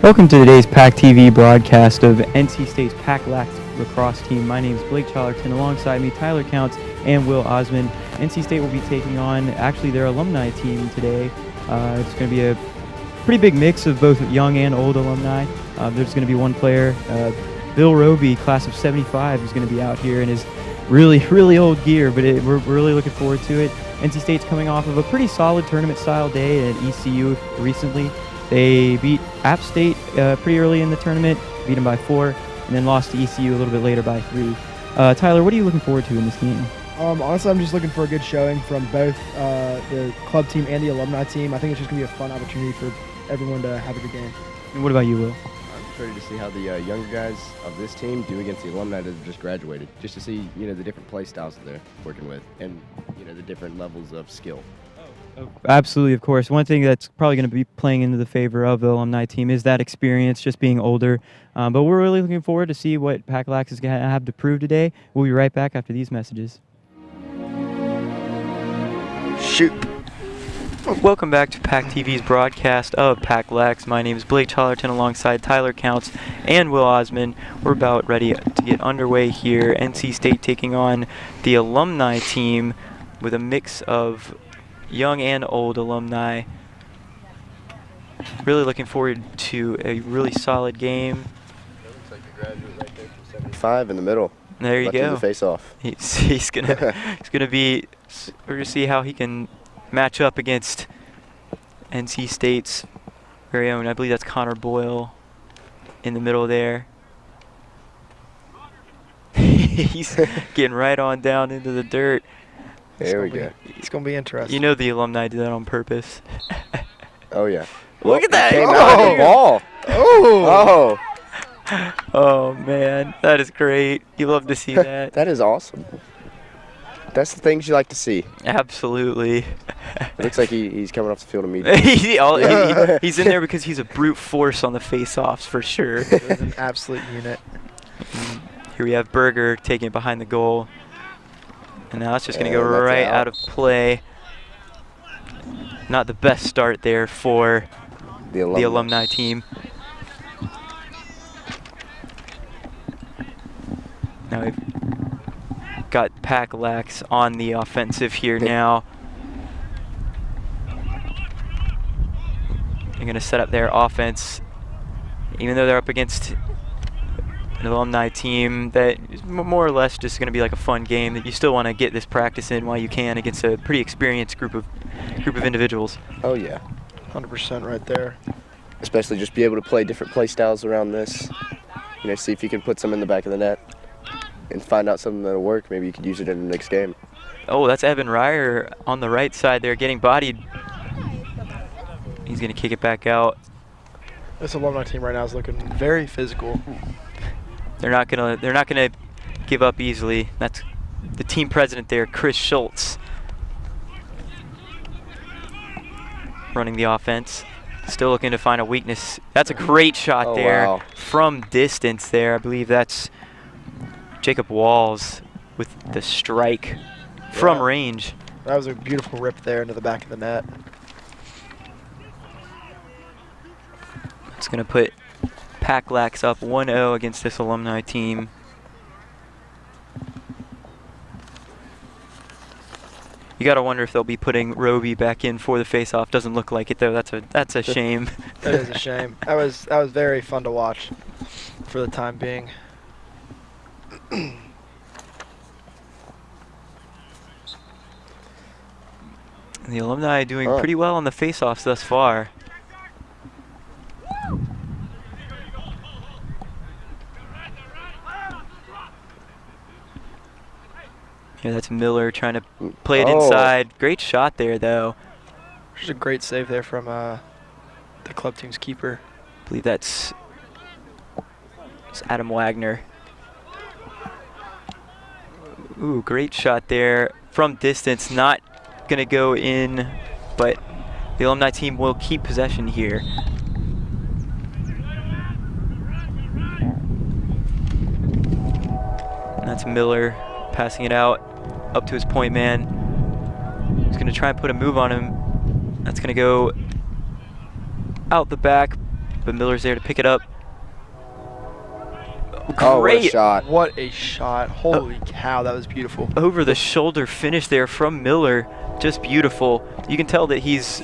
Welcome to today's PackTV broadcast of NC State's Lacrosse team. My name is Blake Challerton. Alongside me, Tyler Counts and Will Osmond. NC State will be taking on actually their alumni team today. It's going to be a pretty big mix of both young and old alumni. There's going to be one player, Bill Roby, class of '75, who's going to be out here in his really old gear, but we're really looking forward to it. NC State's coming off of a pretty solid tournament-style day at ECU recently. They beat App State pretty early in the tournament, beat them by 4, and then lost to ECU a little bit later by 3. Tyler, what are you looking forward to in this game? Honestly, I'm just looking for a good showing from both the club team and the alumni team. I think it's just going to be a fun opportunity for everyone to have a good game. And what about you, Will? I'm just ready to see how the younger guys of this team do against the alumni that have just graduated, just to see the different play styles that they're working with and the different levels of skill. Oh, absolutely, of course. One thing that's probably going to be playing into the favor of the alumni team is that experience, just being older. But we're really looking forward to see what PackLax is going to have to prove today. We'll be right back after these messages. Shoot. Welcome back to PackTV's broadcast of PackLax. My name is Blake Challerton alongside Tyler Counts and Will Osmond. We're about ready to get underway here. NC State taking on the alumni team with a mix of young and old alumni. Really looking forward to a really solid game. That looks like the graduate right there from 75 in the middle. There you go. The face off. He's gonna be. We're gonna see how he can match up against NC State's very own. I believe that's Connor Boyle in the middle there. He's getting right on down into the dirt. There we go. It's going to be interesting. You know the alumni did that on purpose. Oh yeah. Look at that! Came out of the ball. Oh! Oh man, that is great. You love to see that. That is awesome. That's the things you like to see. Absolutely. It looks like he's coming off the field immediately. He's in there because he's a brute force on the face-offs for sure. It was an absolute unit. Here we have Berger taking it behind the goal. And now it's just going to go that's right out. out of play. Not the best start there for the alumni team. Now we've got PackLax on the offensive here now. They're going to set up their offense. Even though they're up against an alumni team that is more or less just going to be like a fun game, that you still want to get this practice in while you can against a pretty experienced group of individuals. Oh yeah. 100% right there. Especially just be able to play different play styles around this. See if you can put some in the back of the net and find out something that'll work. Maybe you could use it in the next game. Oh, that's Evan Ryer on the right side there getting bodied. He's going to kick it back out. This alumni team right now is looking very physical. They're not gonna give up easily. That's the team president there, Chris Schultz, running the offense. Still looking to find a weakness. That's a great shot there. Wow. From distance there. I believe that's Jacob Walls with the strike from range. That was a beautiful rip there into the back of the net. It's gonna put PackLax up 1-0 against this alumni team. You gotta wonder if they'll be putting Roby back in for the face-off. Doesn't look like it though. That's a shame. That is a shame. That was very fun to watch for the time being. The alumni doing pretty well on the face-offs thus far. Yeah, that's Miller trying to play it inside. Great shot there, though. There's a great save there from the club team's keeper. I believe it's Adam Wagner. Ooh, great shot there from distance. Not going to go in, but the alumni team will keep possession here. And that's Miller passing it out up to his point man. He's going to try and put a move on him. That's going to go out the back but Miller's there to pick it up. Oh, what a Great shot. What a shot. Holy cow, that was beautiful. over the shoulder finish there from Miller. Just beautiful. You can tell that he's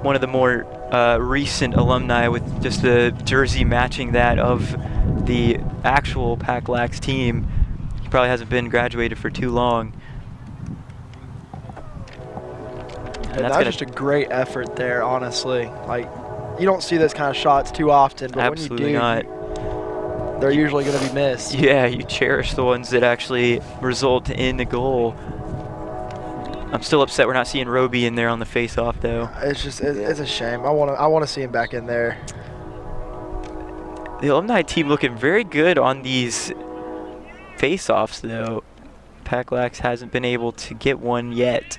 one of the more recent alumni with just the jersey matching that of the actual PackLax team. He probably hasn't been graduated for too long. And that was just a great effort there, honestly. Like, you don't see this kind of shots too often, but absolutely when you do, not. they're usually going to be missed. Yeah, you cherish the ones that actually result in a goal. I'm still upset we're not seeing Roby in there on the face-off, though. It's just, it's a shame. I want to see him back in there. The Alumni team looking very good on these face-offs, though. PackLax hasn't been able to get one yet.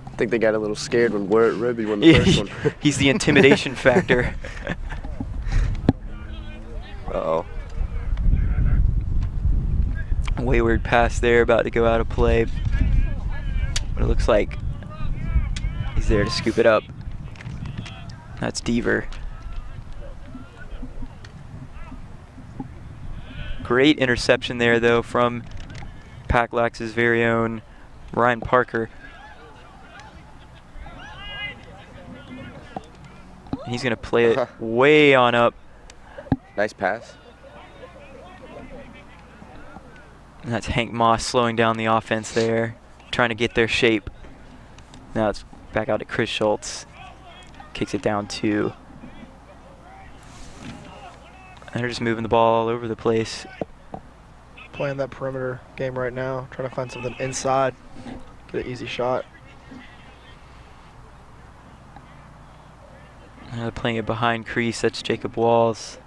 I think they got a little scared when Roby won the first one. He's the intimidation factor. Uh-oh. Wayward pass there, about to go out of play. But it looks like he's there to scoop it up. That's Deaver. Great interception there, though, from PackLax's very own Ryan Parker. And he's going to play it way on up. Nice pass. And that's Hank Moss slowing down the offense there, trying to get their shape. Now it's back out to Chris Schultz. Kicks it down 2. And they're just moving the ball all over the place. Playing that perimeter game right now, trying to find something inside, get an easy shot. Playing it behind crease, that's Jacob Walls.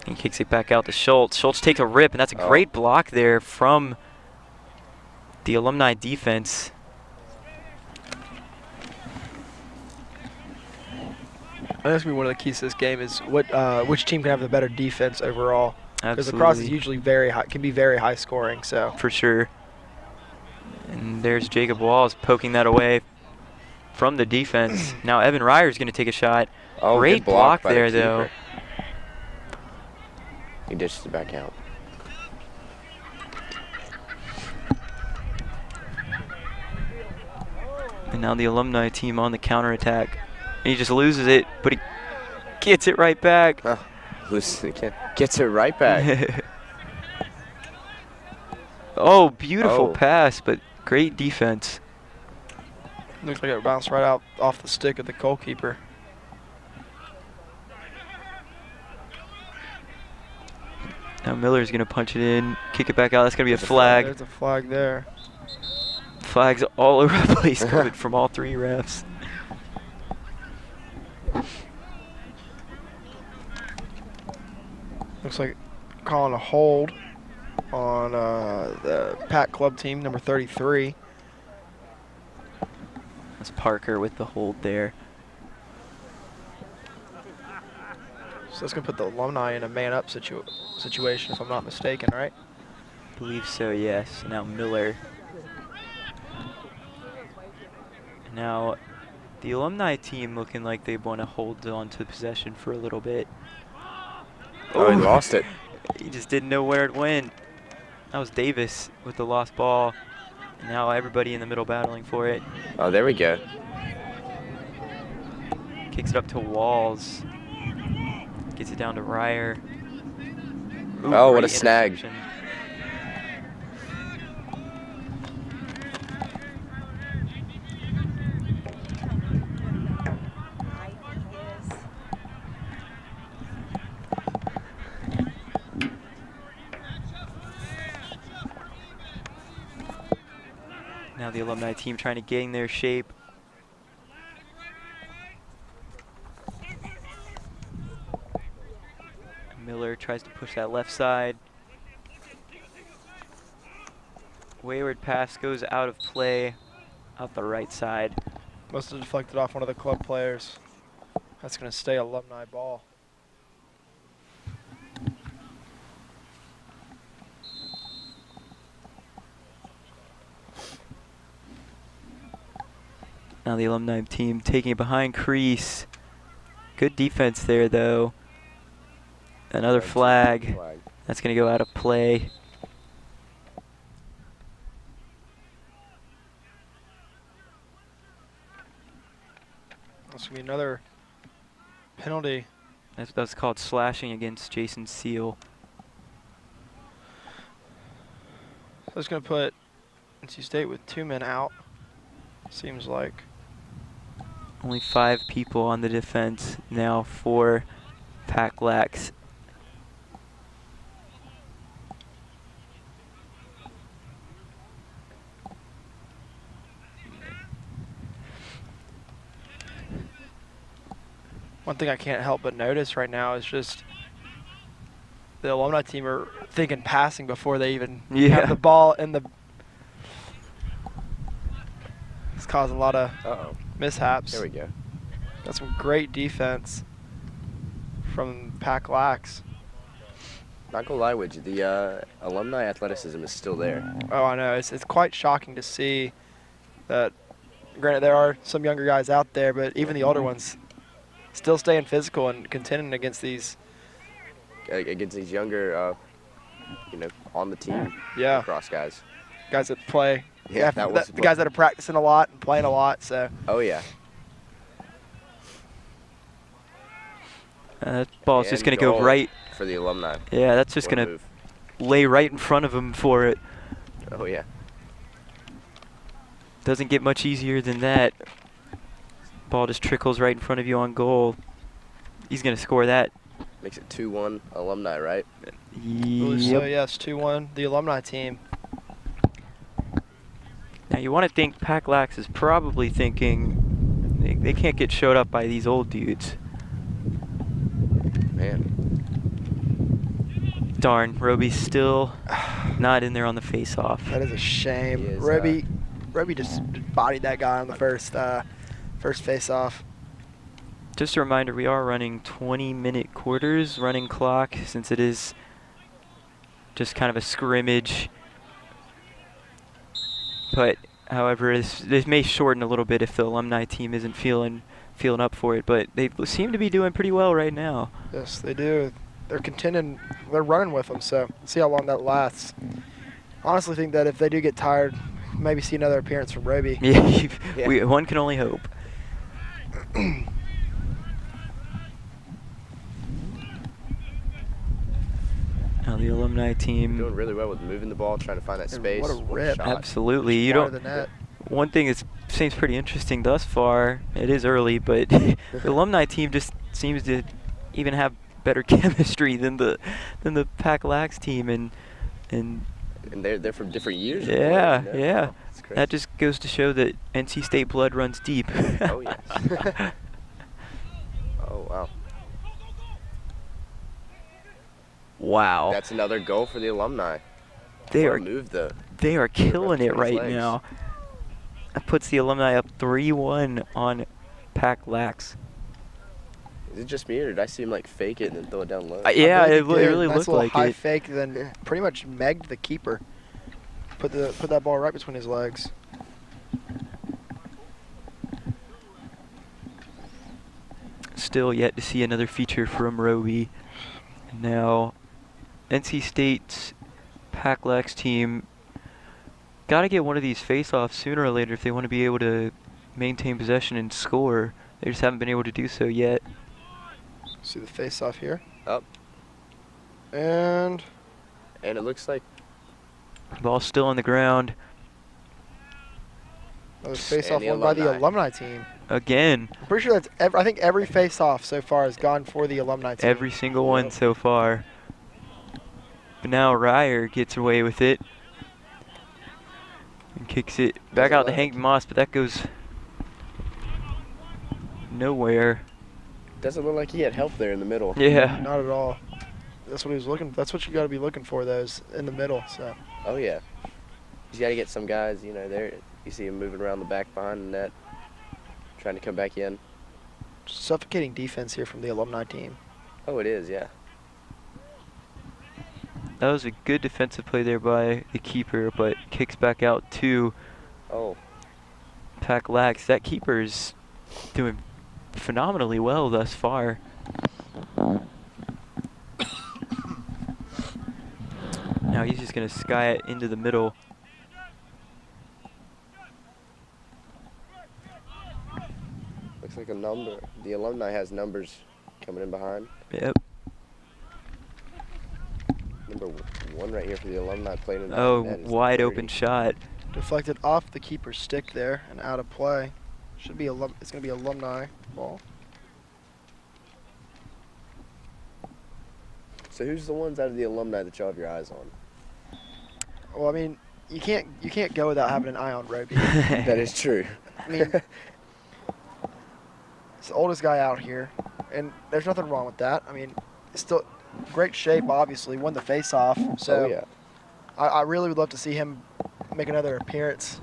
He kicks it back out to Schultz. Schultz takes a rip, and that's a great block there from the Alumni defense. That's gonna be one of the keys to this game is which team can have the better defense overall. Because lacrosse is usually very high, can be very high scoring. So for sure. And there's Jacob Walls poking that away from the defense. Now Evan Ryer's going to take a shot. Oh, great block there, though. He dishes it back out. And now the Alumni team on the counterattack. And he just loses it, but he gets it right back. Loses it again. Gets it right back. Oh, beautiful pass, but great defense. Looks like it bounced right out off the stick of the goalkeeper. Now Miller's going to punch it in, kick it back out. That's going to be a flag. There's a flag there. Flags all over the place coming from all 3 refs. Looks like calling a hold on the Pack Club team, number 33. That's Parker with the hold there. So that's going to put the Alumni in a man-up situation, if I'm not mistaken, right? I believe so, yes. Now Miller. Now the Alumni team looking like they want to hold on to possession for a little bit. Oh, he lost it. He just didn't know where it went. That was Davis with the lost ball. And now everybody in the middle battling for it. Oh, there we go. Kicks it up to Walls. Gets it down to Ryer. Ooh, oh, what a great snag. interception. Now the Alumni team trying to gain their shape. Miller tries to push that left side. Wayward pass goes out of play, out the right side. Must have deflected off one of the club players. That's going to stay Alumni ball. Now the Alumni team taking it behind crease. Good defense there, though. Another flag. That's going to go out of play. That's going to be another penalty. That's called slashing against Jason Seal. That's going to put NC State with 2 men out. Seems like. Only 5 people on the defense now for PackLax. One thing I can't help but notice right now is just the Alumni team are thinking passing before they even have the ball in the. It's causing a lot of mishaps. There we go. That's some great defense from PackLax. Not gonna lie with you, the alumni athleticism is still there. Oh, I know. It's quite shocking to see that. Granted, there are some younger guys out there, but even the older ones still staying physical and contending against these younger, on the team lacrosse guys. Guys that play. Yeah, the guys that are practicing a lot and playing a lot. So. Oh yeah. That ball's just going to go right for the alumni. Yeah, that's just going to lay right in front of him for it. Oh yeah. Doesn't get much easier than that. Ball just trickles right in front of you on goal. He's going to score that. Makes it 2-1 alumni, right? Yep. So yes, 2-1 the alumni team. Now you want to think PackLax is probably thinking they can't get showed up by these old dudes. Man. Darn, Roby's still not in there on the face-off. That is a shame. Roby just bodied that guy on the first face-off. Just a reminder, we are running 20-minute quarters, running clock, since it is just kind of a scrimmage. But, however, this may shorten a little bit if the alumni team isn't feeling up for it. But they seem to be doing pretty well right now. Yes, they do. They're contending. They're running with them, so let's see how long that lasts. Honestly, think that if they do get tired, maybe see another appearance from Roby. Yeah, one can only hope. Now the alumni team doing really well with moving the ball, trying to find that space. What a rip! Absolutely, you don't. One thing that seems pretty interesting thus far. It is early, but the alumni team just seems to even have better chemistry than the PackLax team, and they're from different years. Yeah. That just goes to show that NC State blood runs deep. Oh yes. Oh wow. Wow. That's another goal for the alumni. They are killing it right now. That puts the alumni up 3-1 on PackLax. Is it just me, or did I see him like fake it and then throw it down low? Yeah, it really looked like high it. Fake, then pretty much megged the keeper. Put that ball right between his legs. Still yet to see another feature from Roby. Now, NC State's PackLax team got to get one of these face-offs sooner or later if they want to be able to maintain possession and score. They just haven't been able to do so yet. See the face-off here. Up. And it looks like ball's still on the ground. Another face-off won by the alumni team. Again. I'm pretty sure that's I think every face-off so far has gone for the alumni team. Every single one so far. But now Ryer gets away with it. And kicks it back out to Hank Moss, but that goes nowhere. Doesn't look like he had help there in the middle. Yeah. Not at all. That's what he was looking. That's what you got to be looking for, those in the middle. So. Oh yeah. He's got to get some guys, there. You see him moving around the back behind the net, trying to come back in. Suffocating defense here from the alumni team. Oh, it is, yeah. That was a good defensive play there by the keeper, but kicks back out to Pack Lax. That keeper's doing phenomenally well thus far. Now he's just going to sky it into the middle. Looks like a number. The Alumni has numbers coming in behind. Yep. Number 1 right here for the Alumni playing in the Oh, net is wide 30. open shot. Deflected off the keeper's stick there and out of play. Should be it's going to be Alumni ball. So who's the ones out of the Alumni that y'all have your eyes on? Well, I mean, you can't go without having an eye on Roby. That is true. I mean, it's the oldest guy out here, and there's nothing wrong with that. I mean, it's still great shape, obviously. Won the face-off, so Oh, yeah. I really would love to see him make another appearance.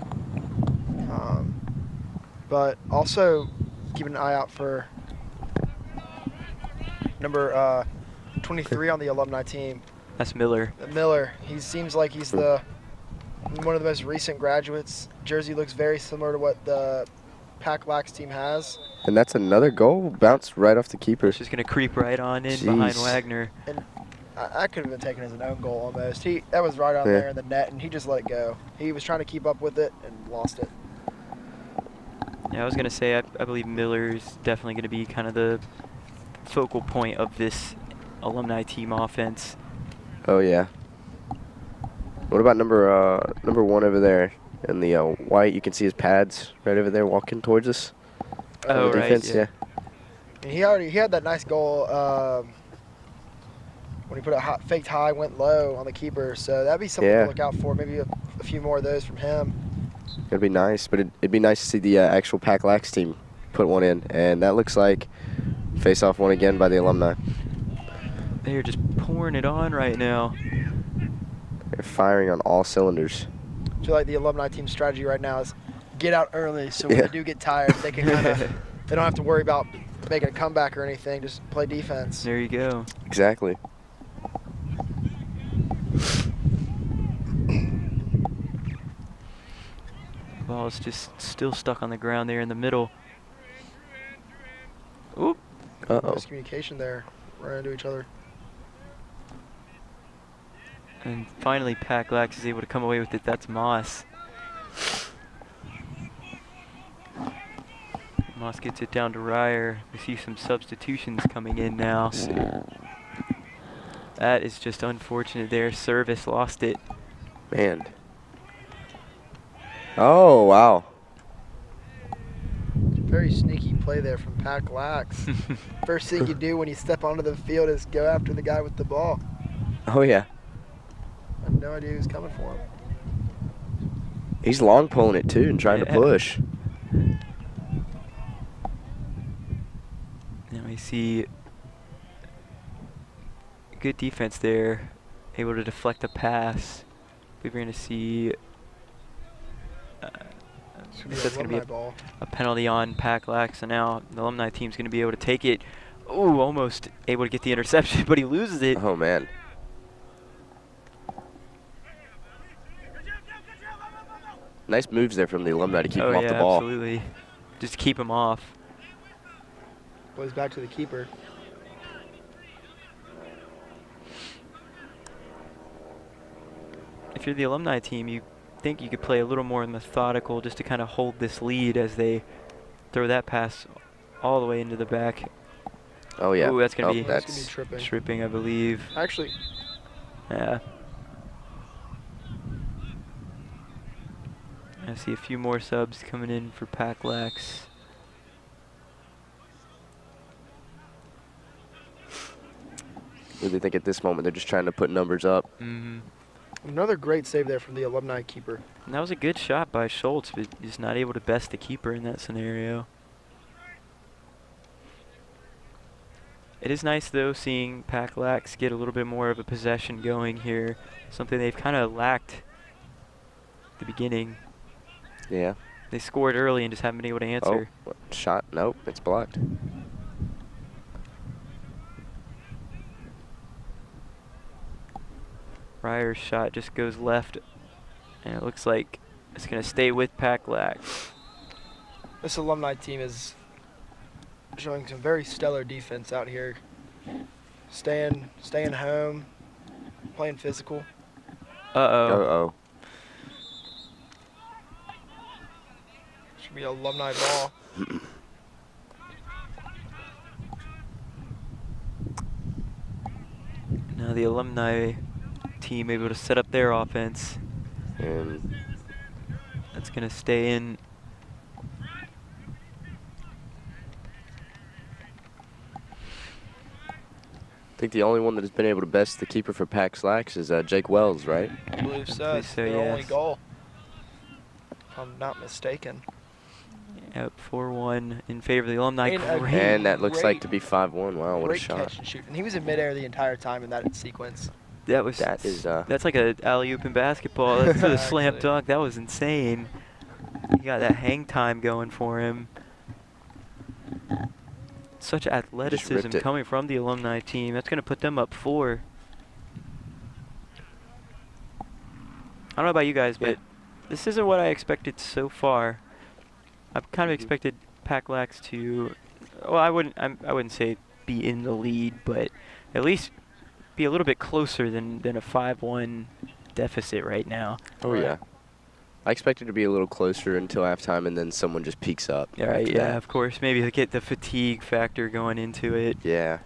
But also keep an eye out for number 23 on the Alumni team, That's Miller. Miller. He seems like he's one of the most recent graduates. Jersey looks very similar to what the Pack Lax team has. And that's another goal. Bounced right off the keeper. He's just going to creep right on in behind Jeez. Wagner. And I could have been taken as an own goal almost. That was right on there in the net, and he just let it go. He was trying to keep up with it and lost it. Yeah, I was going to say, I believe Miller's definitely going to be kind of the focal point of this Alumni team offense. Oh, yeah. What about number 1 over there in the white? You can see his pads right over there walking towards us. Oh, the right, defense, yeah. And he had that nice goal when he put a faked high, went low on the keeper. So that'd be something to look out for. Maybe a few more of those from him. It'd be nice, but it'd be nice to see the actual Pack Lax team put one in. And that looks like face-off one again by the Alumni. They're just pouring it on right now. They're firing on all cylinders. I feel like the Alumni team's strategy right now is get out early, so when they do get tired, they can they don't have to worry about making a comeback or anything. Just play defense. There you go. Exactly. Ball's just still stuck on the ground there in the middle. Oop. Uh-oh. Miscommunication there. Ran into each other. And finally, Pack Lax is able to come away with it. That's Moss. Moss gets it down to Ryer. We see some substitutions coming in now. That is just unfortunate there. Service lost it. Man. Oh, wow. Very sneaky play there from Pack Lax. First thing you do when you step onto the field is go after the guy with the ball. Oh, yeah. I had no idea who was coming for him. He's long pulling it, too, and trying to push. Now we see good defense there. Able to deflect a pass. We're going to see that's going to be a penalty on Pack Lax. So now the Alumni team's going to be able to take it. Ooh, almost able to get the interception, but he loses it. Oh, man. Nice moves there from the Alumni to keep him off the ball. Absolutely. Just keep him off. Plays back to the keeper. If you're the Alumni team, you think you could play a little more methodical just to kind of hold this lead as they throw that pass all the way into the back. Oh, yeah. Ooh, that's going to be That's tripping, I believe. Actually, Yeah. I see a few more subs coming in for Pack Lax. Really think at this moment they're just trying to put numbers up. another great save there from the Alumni keeper. And that was a good shot by Schultz, but just not able to best the keeper in that scenario. It is nice, though, seeing Pack Lax get a little bit more of a possession going here, something they've kind of lacked at the beginning. Yeah. They scored early and just haven't been able to answer. Oh, shot. Nope, it's blocked. Ryer's shot just goes left, and it looks like it's going to stay with Pack Lax. This alumni team is showing some very stellar defense out here. Staying home, playing physical. Uh-oh. Should be alumni ball. Now the alumni team able to set up their offense. And That's going to stay in. I think the only one that has been able to best the keeper for Pack Slacks is Jake Wells, right? I believe so. believe It's so, their only yes. goal, if I'm not mistaken. Yep, 4-1 in favor of the alumni. And a Great. And that looks like Great- to be 5-1. Wow, what a Great shot. catch and shoot. And he was in midair the entire time in that sequence. That was That is, that's like a alley-oop in basketball. That's for the slam Actually. dunk. That was insane. He got that hang time going for him. Such athleticism ripped it. coming from the alumni team. That's going to put them up 4. I don't know about you guys, but this isn't what I expected so far. I've kind of expected PackLax to, well, I wouldn't say be in the lead, but at least be a little bit closer than a 5-1 deficit right now. Oh, Right. yeah. I expected to be a little closer until halftime, and then someone just peaks up. Yeah, right, after yeah, that. of course. Maybe they get the fatigue factor going into it. Yeah.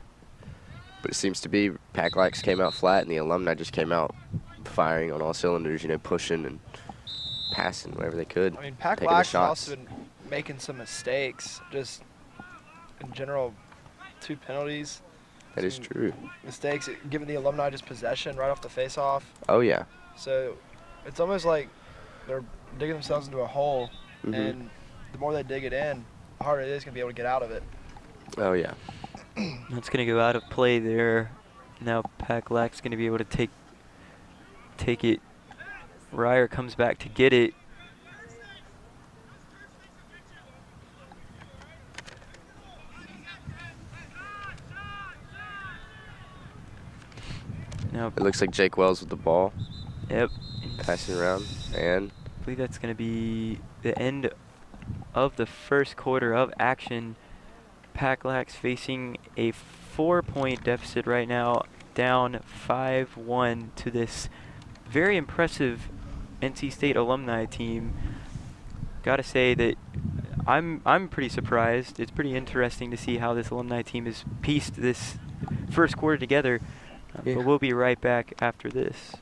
But it seems to be PackLax came out flat, and the alumni just came out firing on all cylinders, you know, pushing and passing wherever they could. I mean, Pack Taking the Lax has shots. also been making some mistakes. Just in general, 2 penalties. That is some true. Mistakes, giving the alumni just possession right off the face-off. Oh, yeah. So it's almost like they're digging themselves into a hole, Mhm. and the more they dig it in, the harder it is going to be able to get out of it. Oh, yeah. That's going to go out of play there. Now PackLax going to be able to take it. Ryer comes back to get it. Now, It looks like Jake Wells with the ball, yep. passing around, and I believe that's going to be the end of the first quarter of action. PackLax facing a 4-point deficit right now, down 5-1 to this very impressive NC State alumni team. Gotta say that I'm pretty surprised. It's pretty interesting to see how this alumni team has pieced this first quarter together. Yeah. But we'll be right back after this.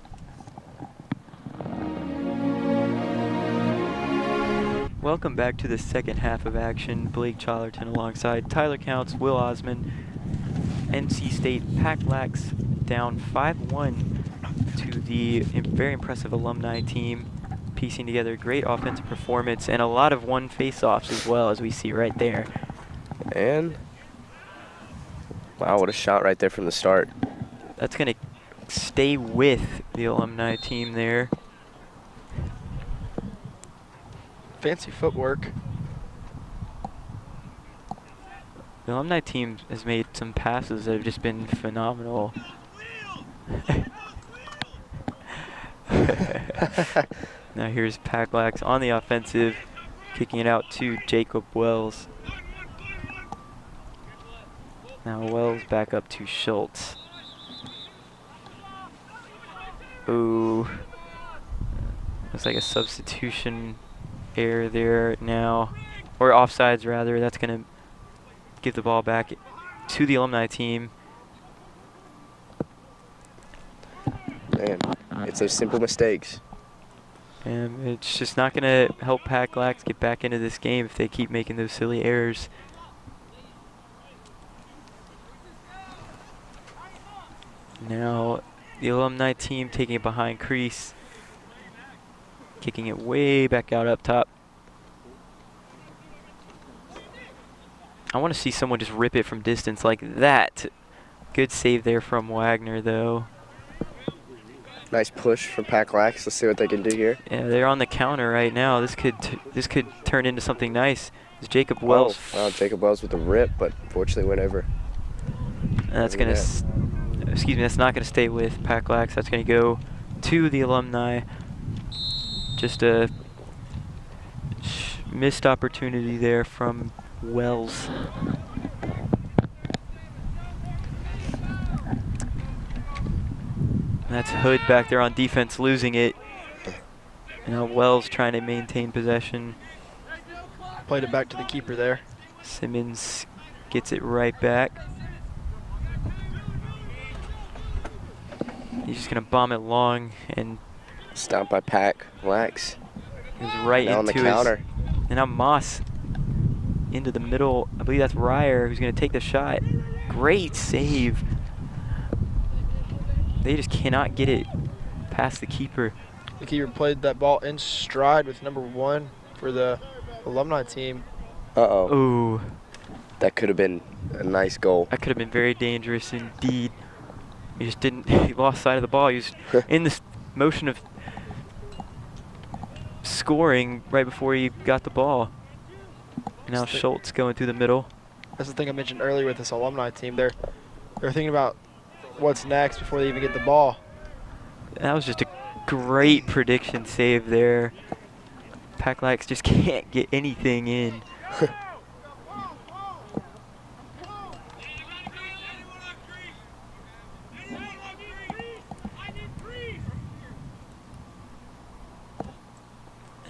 Welcome back to the second half of action. Blake Challerton alongside Tyler Counts, Will Osman. NC State PackLax down 5-1 to the very impressive alumni team, piecing together a great offensive performance and a lot of won face-offs as well, as we see right there. And wow, what a shot right there from the start. That's going to stay with the alumni team there. Fancy footwork. The alumni team has made some passes that have just been phenomenal. Now here's PackLax on the offensive, kicking it out to Jacob Wells. Now Wells back up to Schultz. Ooh. Looks like a substitution error there now. Or offsides rather. That's going to give the ball back to the alumni team. Man, it's those simple mistakes. And it's just not going to help PackLax get back into this game if they keep making those silly errors. Now the alumni team taking it behind crease, kicking it way back out up top. I want to see someone just rip it from distance like that. Good save there from Wagner though. Nice push from PackLax. Let's see what they can do here. Yeah, they're on the counter right now. This could turn into something nice. It's Jacob Wells. Oh, wow, Jacob Wells with the rip, but unfortunately went over. And that's gonna, excuse me, that's not gonna stay with PackLax. That's gonna go to the alumni. Just a Missed opportunity there from Wells. That's Hood back there on defense losing it. Now Wells trying to maintain possession. Played it back to the keeper there. Simmons gets it right back. He's just gonna bomb it long, and Stopped by Pack Lax. it was right Now on the into his. counter. And now Moss into the middle. I believe that's Ryer who's gonna take the shot. Great save. They just cannot get it past the keeper. The keeper played that ball in stride with number 1 for the Alumni team. Uh-oh. Ooh, That could have been a nice goal. that could have been very dangerous indeed. He just didn't. He lost sight of the ball. He was in this motion of scoring right before he got the ball. Now Schultz going through the middle. That's the thing I mentioned earlier with this Alumni team. They're thinking about what's next before they even get the ball. That was just a great prediction save there. Packlax just can't get anything in.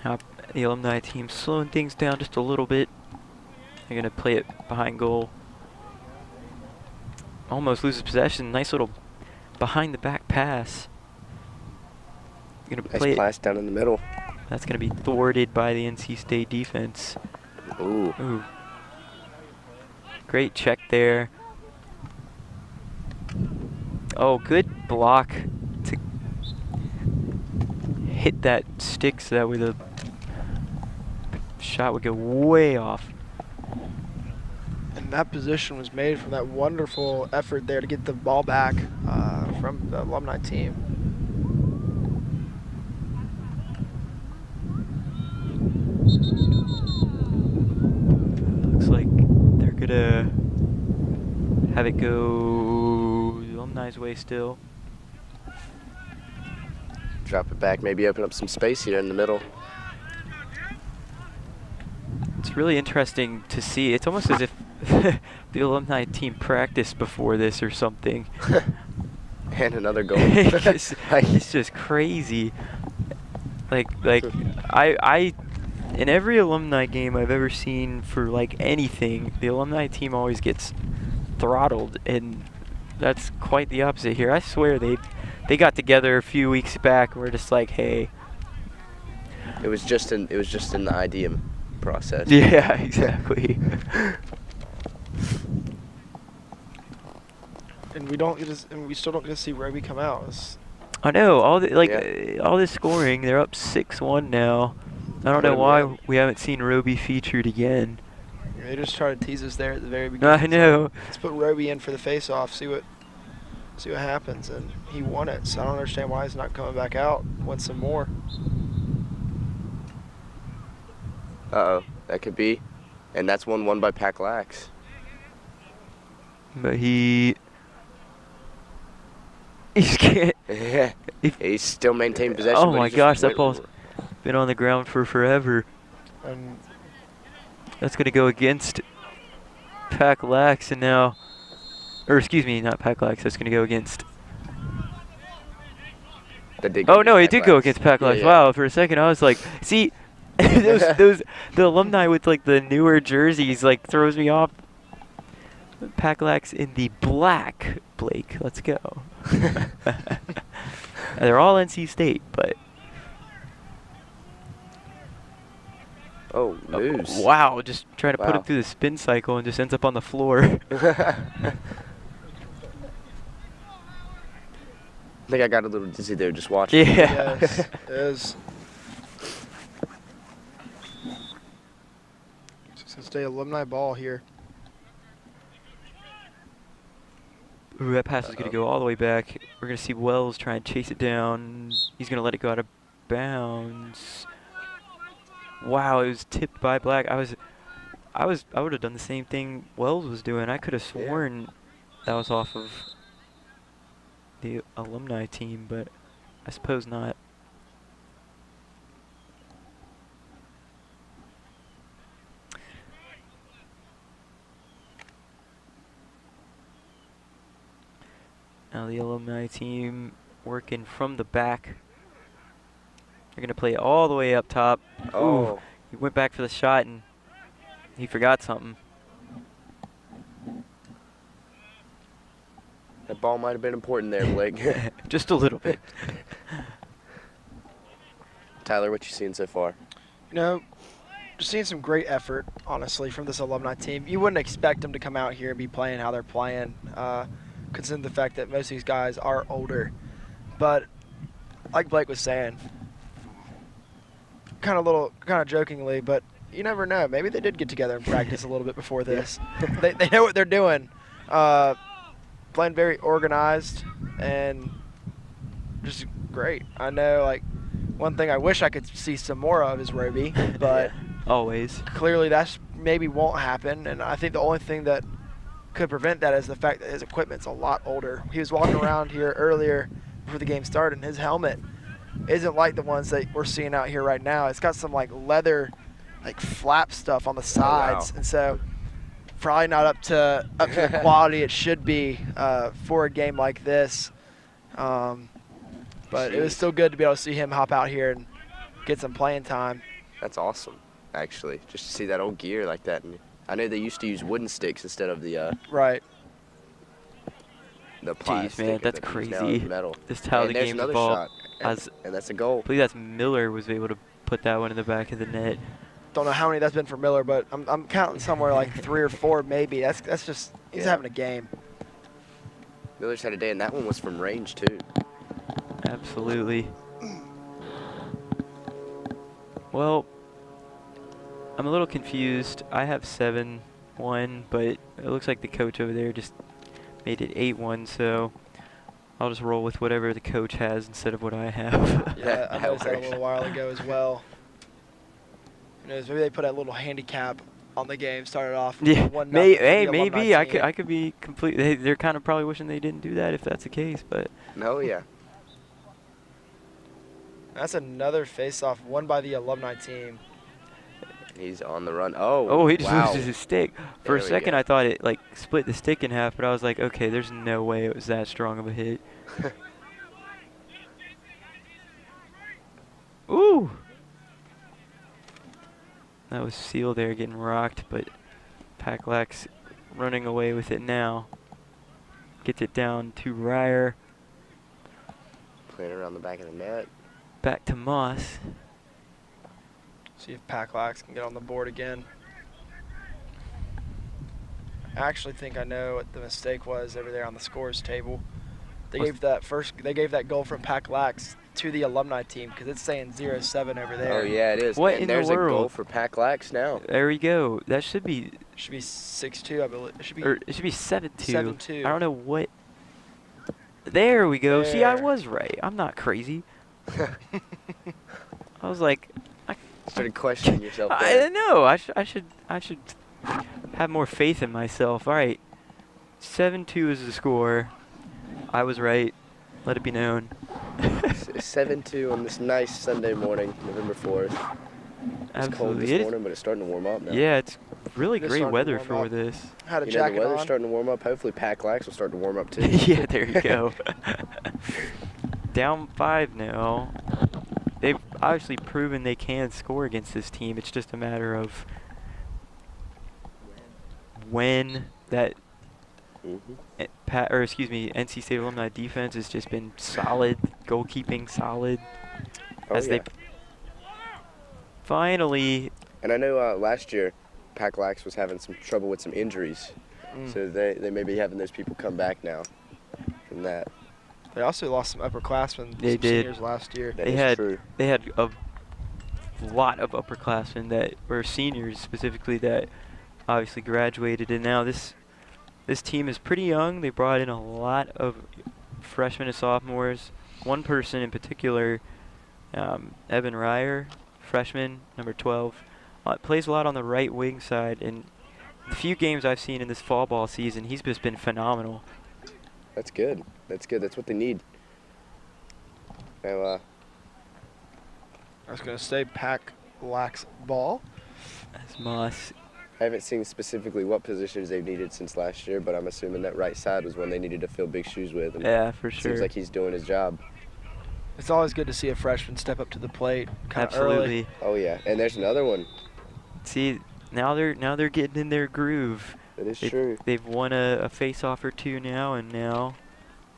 Now the Alumni team slowing things down just a little bit. They're going to play it behind goal. Almost loses possession. Nice little behind the back pass. Going to play Nice it. pass down in the middle. That's going to be thwarted by the NC State defense. Ooh. Ooh. Great check there. Oh, good block to hit that stick so that way the shot would go way off. And that position was made from that wonderful effort there to get the ball back from the Alumni team. Looks like they're gonna have it go the Alumni's way still. Drop it back, maybe open up some space here in the middle. It's really interesting to see. It's almost as if the Alumni team practiced before this or something. And another goal. It's just crazy. Like I in every Alumni game I've ever seen for like anything, the Alumni team always gets throttled, and that's quite the opposite here. I swear they got together a few weeks back and were just like, hey. It was just in the idea process. Yeah, exactly. And we still don't get to see Roby come out. I know all this scoring. They're up 6-1 now. I don't know why we haven't seen Roby featured again. They just tried to tease us there at the very beginning. I know. Let's put Roby in for the face-off. See what happens. And he won it. So I don't understand why he's not coming back out. Want some more? Uh-oh, that could be. And that's 1-1 by Pack Lax. But he's can't. Yeah. He's still maintained possession. Oh but my he just gosh, that went- ball's been on the ground for forever. And That's gonna go against Pack Lax, and now, or excuse me, not Pack Lax. That's gonna go against. That did go Oh no, it against did Pack go Lax. against Pack Lax. Yeah. Wow, for a second I was like, see, those the alumni with like the newer jerseys like throws me off. Pack Lax in the black, Blake. Let's go. They're all NC State, but Oh, loose. wow, just trying to put Wow. it through the spin cycle and just ends up on the floor. I think I got a little dizzy there just watching. Yeah. yes, it is. It's gonna stay Alumni ball here. Ooh, that pass is going to go all the way back. We're going to see Wells try and chase it down. He's going to let it go out of bounds. Wow, it was tipped by Black. I would have done the same thing Wells was doing. I could have sworn that was off of the Alumni team, but I suppose not. Now the alumni team working from the back. They're going to play it all the way up top. Oh. Ooh, he went back for the shot and he forgot something. That ball might have been important there, Blake. Just a little bit. Tyler, what you seen so far? You know, just seeing some great effort, honestly, from this alumni team. You wouldn't expect them to come out here and be playing how they're playing, considering the fact that most of these guys are older. But like Blake was saying, kind of jokingly, but you never know. Maybe they did get together and practice a little bit before this. They know what they're doing. Playing very organized and just great. I know, like, one thing I wish I could see some more of is Roby, but Always. clearly that maybe won't happen. And I think the only thing that could prevent that is the fact that his equipment's a lot older. He was walking around here earlier before the game started, and his helmet isn't like the ones that we're seeing out here right now. It's got some like leather, like flap stuff on the sides, and so probably not up to the quality it should be for a game like this. But it was still good to be able to see him hop out here and get some playing time. That's awesome, actually, just to see that old gear like that. And I know they used to use wooden sticks instead of the Right. the Jeez, plastic. man, that's that is now crazy. metal. Just how And the there's game's another evolved. shot, and that's a goal. I believe that's Miller was able to put that one in the back of the net. Don't know how many that's been for Miller, but I'm counting somewhere like 3 or 4 maybe. That's just he's having a game. Miller's had a day, and that one was from range too. Absolutely. Well, I'm a little confused. I have 7-1, but it looks like the coach over there just made it 8-1, so I'll just roll with whatever the coach has instead of what I have. Yeah, I That noticed that a works. little while ago as well. You know, maybe they put a little handicap on the game, started off Yeah, 1-0 maybe. for the Hey, alumni maybe I team. could be completely. They're kind of probably wishing they didn't do that if that's the case, but No, yeah. That's another face-off won by the alumni team. He's on the run. Oh, oh, he just wow. loses his stick. For There a we second, go. I thought it like split the stick in half, but I was like, okay, there's no way it was that strong of a hit. Ooh. That was Seal there getting rocked, but Packlax running away with it now. Gets it down to Ryer. Playing around the back of the net. Back to Moss. See if Packlax can get on the board again. I actually think I know what the mistake was over there on the scores table. They What's- gave that goal from Packlax to the alumni team because it's saying 0-7 over there. Oh, yeah, it is. What and in the there's a goal world? for Packlax now. There we go. That should be, It should be 6-2, I believe. It should be or it should be 7-2. 7-2. I don't know what. There we go. See, I There. was right. I'm not crazy. I was like, Started questioning yourself I there. know. I should have more faith in myself. All right, 7-2 is the score. I was right. Let it be known. 7-2 on this nice Sunday morning, November 4th. It's cold Absolutely. this It is- morning, but it's starting to warm up now. Yeah, it's really It is great starting to weather warm for up. this. Had a You know, the jacket weather's on. starting to warm up. Hopefully Packlax will start to warm up too. Yeah, there you go. Down 5 now. They've obviously proven they can score against this team. It's just a matter of when that Mhm. NC State Alumni defense has just been solid, goalkeeping solid. Oh, as yeah. they finally, And I know last year Packlax was having some trouble with some injuries. So they may be having those people come back now from that. They also lost some upperclassmen, They some did. seniors last year. That They is had- true. they had a lot of upperclassmen that were seniors specifically that obviously graduated, and now this team is pretty young. They brought in a lot of freshmen and sophomores. One person in particular, Evan Ryer, freshman, number 12, plays a lot on the right wing side, and the few games I've seen in this fall ball season, he's just been phenomenal. That's good. That's good. That's what they need. Now, I was going to say Packlax ball. As Moss I haven't seen specifically what positions they've needed since last year, but I'm assuming that right side was one they needed to fill big shoes with. And Yeah, for sure. seems like he's doing his job. It's always good to see a freshman step up to the plate kind of early. Absolutely. Oh yeah, and there's another one. See, now they're getting in their groove. That is true. They've won a face-off or two now, and now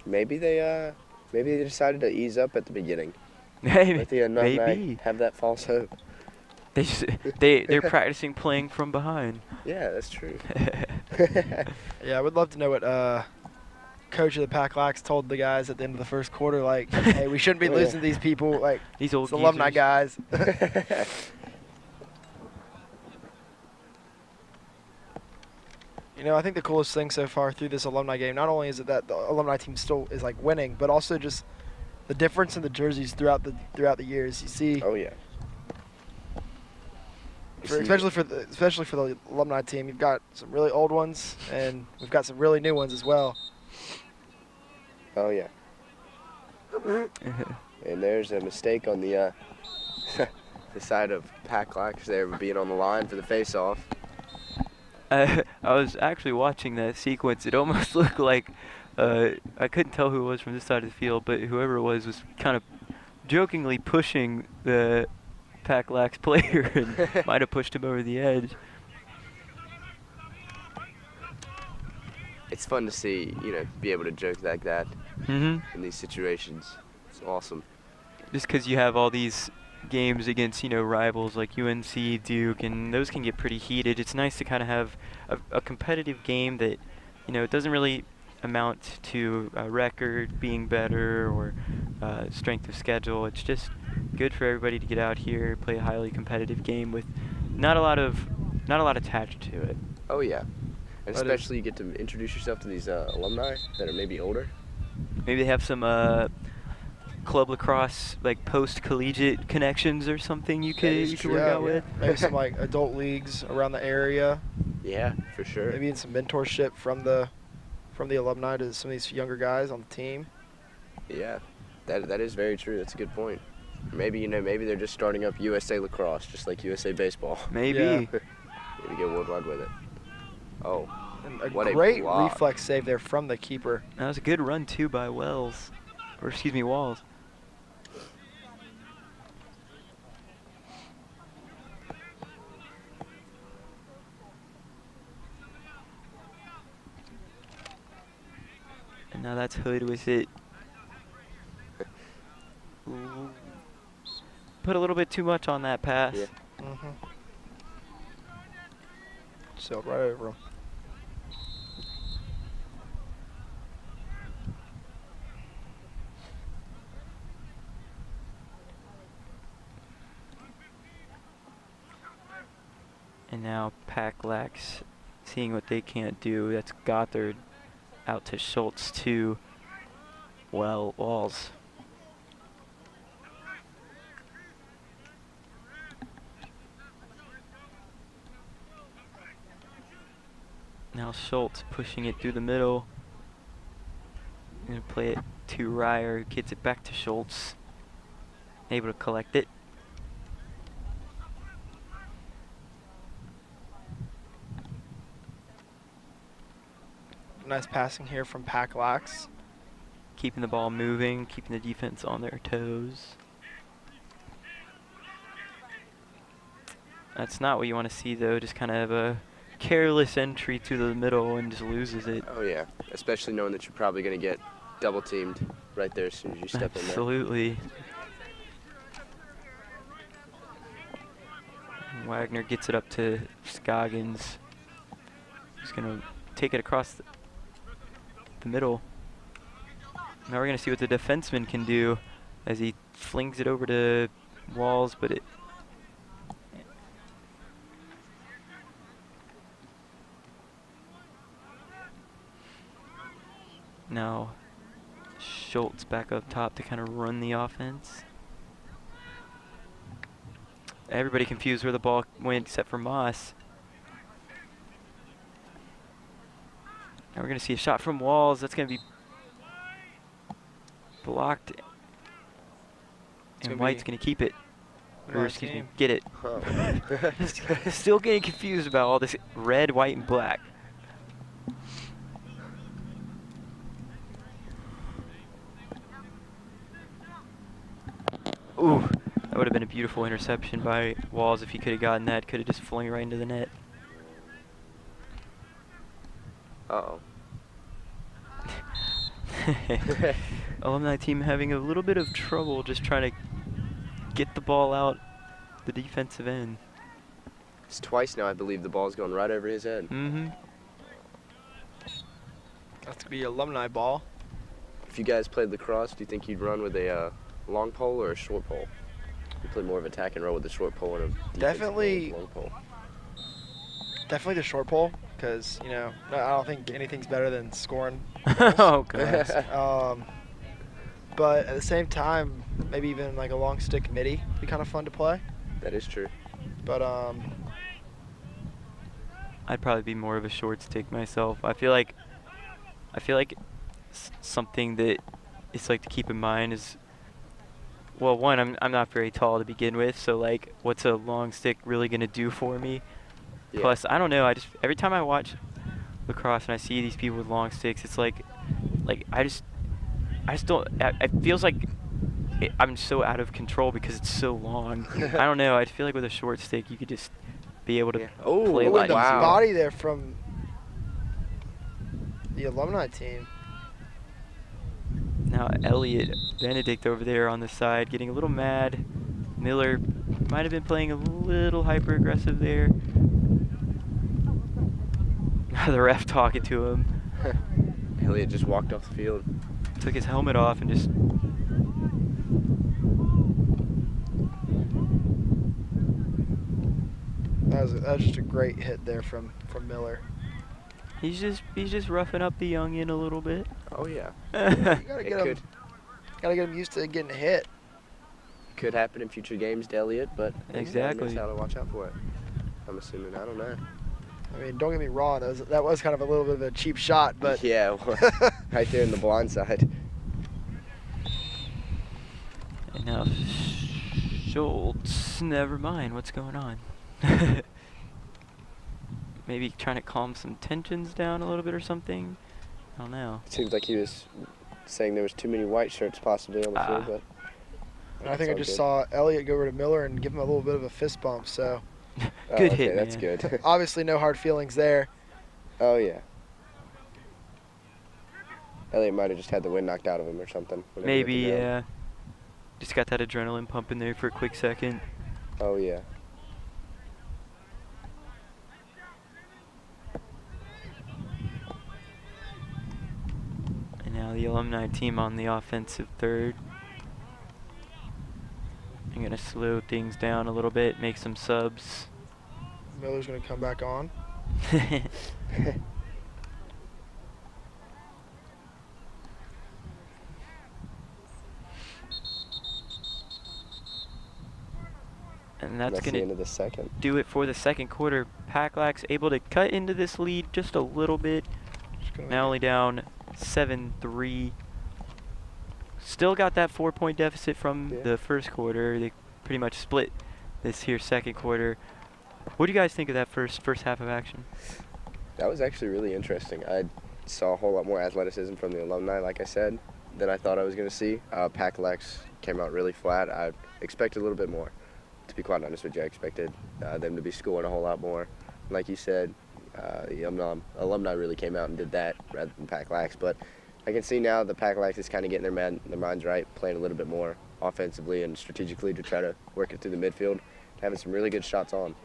Maybe they decided to ease up at the beginning. maybe Let the alumni maybe have that false hope. they're practicing playing from behind. Yeah, that's true. Yeah, I would love to know what coach of the Pack Lax told the guys at the end of the first quarter, like, hey, we shouldn't be Oh, yeah. losing to these people, like, These old it's alumni geezers. guys. You know, I think the coolest thing so far through this alumni game, not only is it that the alumni team still is like winning, but also just the difference in the jerseys throughout the years. You see, Oh yeah. especially for the alumni team, you've got some really old ones, and we've got some really new ones as well. Oh yeah. And there's a mistake on the the side of Packlax there being on the line for the face-off. I was actually watching that sequence. It almost looked like I couldn't tell who it was from this side of the field, but whoever it was kind of jokingly pushing the Packlax player and might have pushed him over the edge. It's fun to see, be able to joke like that Mm-hmm. in these situations. It's awesome. Just because you have all these games against, rivals like UNC, Duke, and those can get pretty heated. It's nice to kind of have a competitive game that, it doesn't really amount to a record being better or strength of schedule. It's just good for everybody to get out here, play a highly competitive game with not a lot attached to it. Oh yeah. And That is- especially you get to introduce yourself to these alumni that are maybe older. Maybe they have some club lacrosse, like post-collegiate connections or something you is could true, work yeah, out with. Maybe some like adult leagues around the area. Yeah, for sure. Maybe even some mentorship from the alumni to some of these younger guys on the team. Yeah, that is very true. That's a good point. Maybe maybe they're just starting up USA Lacrosse, just like USA Baseball. Maybe. Yeah. Maybe go worldwide with it. Oh, And a What a great block. reflex save there from the keeper. That was a good run too by Walls. And now that's Hood with it. Ooh. Put a little bit too much on that pass. Yeah. Mm-hmm. Sailed right over him. And now Packlax seeing what they can't do. That's Gothard out to Schultz to Walls. Now Schultz pushing it through the middle. Gonna play it to Ryer, who gets it back to Schultz. Able to collect it. Nice passing here from Packlax. Keeping the ball moving, keeping the defense on their toes. That's not what you want to see though, just kind of a careless entry to the middle and just loses it. Oh yeah, especially knowing that you're probably going to get double teamed right there as soon as you step in there. Absolutely. Wagner gets it up to Scoggins. He's going to take it across the middle. Now we're going to see what the defenseman can do as he flings it over to Walls, but it... Now Schultz back up top to kind of run the offense. Everybody confused where the ball went except for Moss. Now we're going to see a shot from Walls. That's going to be blocked. And White's going to keep it. Or excuse me, team. get it. Oh. Still getting confused about all this red, white, and black. Ooh, that would have been a beautiful interception by Walls if he could have gotten that. Could have just flung it right into the net. Uh-oh. Alumni team having a little bit of trouble just trying to get the ball out the defensive end. It's twice now, I believe, the ball's going right over his head. Mm-hmm. That's to be alumni ball. If you guys played lacrosse, do you think you'd run with a long pole or a short pole? You play more of attack and roll with a short pole and a defensive Definitely- long pole. Definitely the short pole, because I don't think anything's better than scoring. Oh, God. But at the same time, maybe even like a long stick midi would be kind of fun to play. That is true. But I'd probably be more of a short stick myself. I feel like something that is like to keep in mind is, well, one, I'm not very tall to begin with, so like, what's a long stick really gonna do for me? Yeah. Plus, I don't know. Every time I watch lacrosse and I see these people with long sticks, it's like I just don't. It feels like I'm so out of control because it's so long. I don't know. I feel like with a short stick, you could just be able to Yeah. Oh, play look a at lot the easier. body there from the alumni team. Now Elliot Benedict over there on the side getting a little mad. Miller might have been playing a little hyper aggressive there. The ref talking to him. Elliot just walked off the field. Took his helmet off and just That was just a great hit there from Miller. he's just roughing up the youngin a little bit. Oh, yeah. You gotta It get him. Gotta get him used to getting hit. could happen in future games to Elliot, but Exactly. How to watch out for it. I'm assuming. I don't know. I mean, don't get me wrong. That was kind of a little bit of a cheap shot, but Yeah, well, right there in the blind side. And now Schultz, never mind what's going on. Maybe trying to calm some tensions down a little bit or something. I don't know. It seems like he was saying there was too many white shirts possibly on the field, but and I think I That's just all saw Elliott go over to Miller and give him a little bit of a fist bump. So Good okay, hit, that's man. good. obviously no hard feelings there. Oh, yeah. Elliot might have just had the wind knocked out of him or something. whenever he hit Maybe, the ground. yeah. Just got that adrenaline pumping there for a quick second. Oh, yeah. And now the alumni team on the offensive third. I'm going to slow things down a little bit, make some subs. Miller's gonna come back on. And that's the going end to of the second. do it for the second quarter. PackLax able to cut into this lead just a little bit. Just gonna Now only down 7-3. Still got that 4-point deficit from Yeah. the first quarter. They pretty much split this here second quarter. What do you guys think of that first half of action? That was actually really interesting. I saw a whole lot more athleticism from the alumni, like I said, than I thought I was going to see. PackLax came out really flat. I expected a little bit more. To be quite honest with you, I expected them to be scoring a whole lot more. Like you said, the alumni really came out and did that rather than PackLax. But I can see now the PackLax is kind of getting their minds right, playing a little bit more offensively and strategically to try to work it through the midfield, having some really good shots on.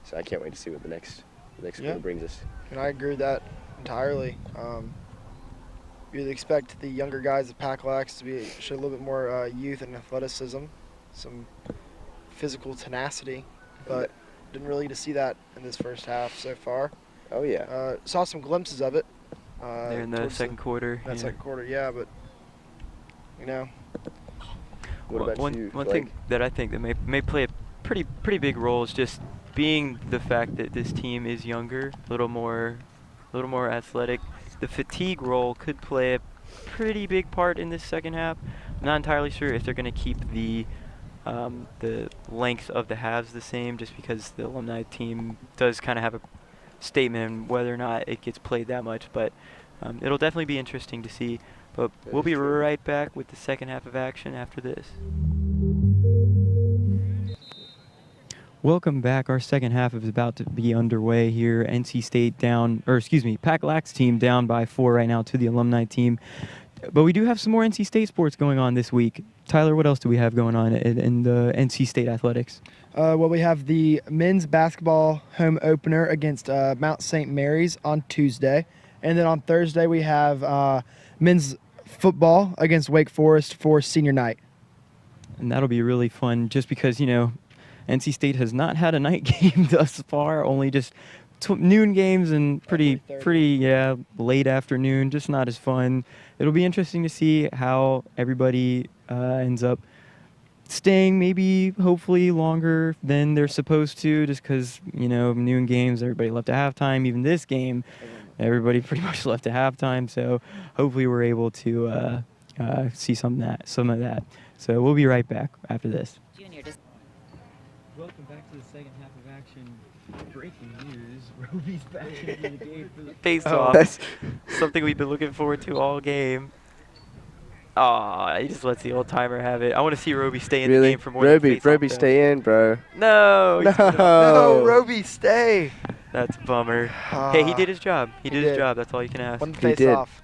So I can't wait to see what the next Yeah. quarter brings us. And I agree with that entirely. You'd expect the younger guys of PackLax to show a little bit more youth and athleticism, some physical tenacity, but didn't really get to see that in this first half so far. Oh, yeah. Saw some glimpses of it. There in the towards second quarter. That yeah. second quarter, yeah, but What about one you, one Blake? thing that I think that may play a pretty big role is just being the fact that this team is younger, a little more athletic. The fatigue role could play a pretty big part in this second half. I'm not entirely sure if they're going to keep the the length of the halves the same, just because the alumni team does kind of have a statement in whether or not it gets played that much. But it'll definitely be interesting to see. But we'll be right back with the second half of action after this. Welcome back. Our second half is about to be underway here. NC State down, or excuse me, PackLax team down by 4 right now to the alumni team. But we do have some more NC State sports going on this week. Tyler, what else do we have going on in the NC State athletics? Well, we have the men's basketball home opener against Mount St. Mary's on Tuesday. And then on Thursday, we have men's football against Wake Forest for senior night. And that'll be really fun just because, NC State has not had a night game thus far, only just noon games and pretty late afternoon, just not as fun. It'll be interesting to see how everybody ends up staying maybe hopefully longer than they're supposed to, just because, noon games, everybody left at halftime. Even this game, everybody pretty much left at halftime. So hopefully we're able to see some of that. So we'll be right back after this. Welcome back to the second half of action. Breaking news, Roby's back into the game for the face-off. Something we've been looking forward to all game. He just lets the old-timer have it. I want to see Roby stay in the game for more than face-off. Roby, stay in, bro. No! No, Roby, stay! That's a bummer. Hey, he did his job. He did his job. That's all you can ask. One face-off.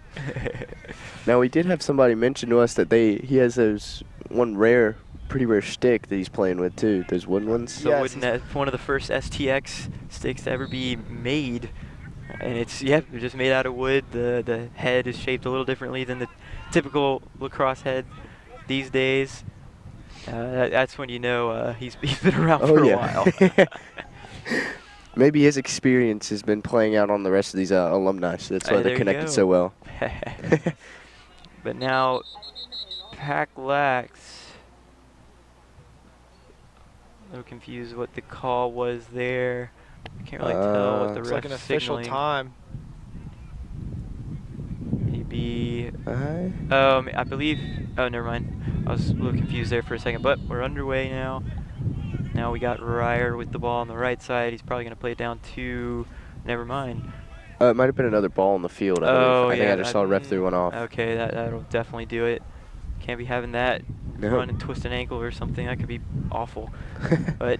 Now, we did have somebody mention to us that he has those pretty rare stick that he's playing with too. Those wooden ones. So wouldn't that one of the first STX sticks to ever be made? And it's they're just made out of wood. The head is shaped a little differently than the typical lacrosse head these days. That's when he's been around for a while. Maybe his experience has been playing out on the rest of these alumni, so that's why they're connected so well. But now, PackLax. A little confused what the call was there. I can't really tell what the ref's like an official signaling. time. Maybe. I believe. Oh, never mind. I was a little confused there for a second, but we're underway now. Now we got Ryer with the ball on the right side. He's probably going to play it down to. Never mind. It might have been another ball on the field. I think I just saw a ref threw one off. Okay, that'll definitely do it. Can't be having that. Run and twist an ankle or something. That could be awful. But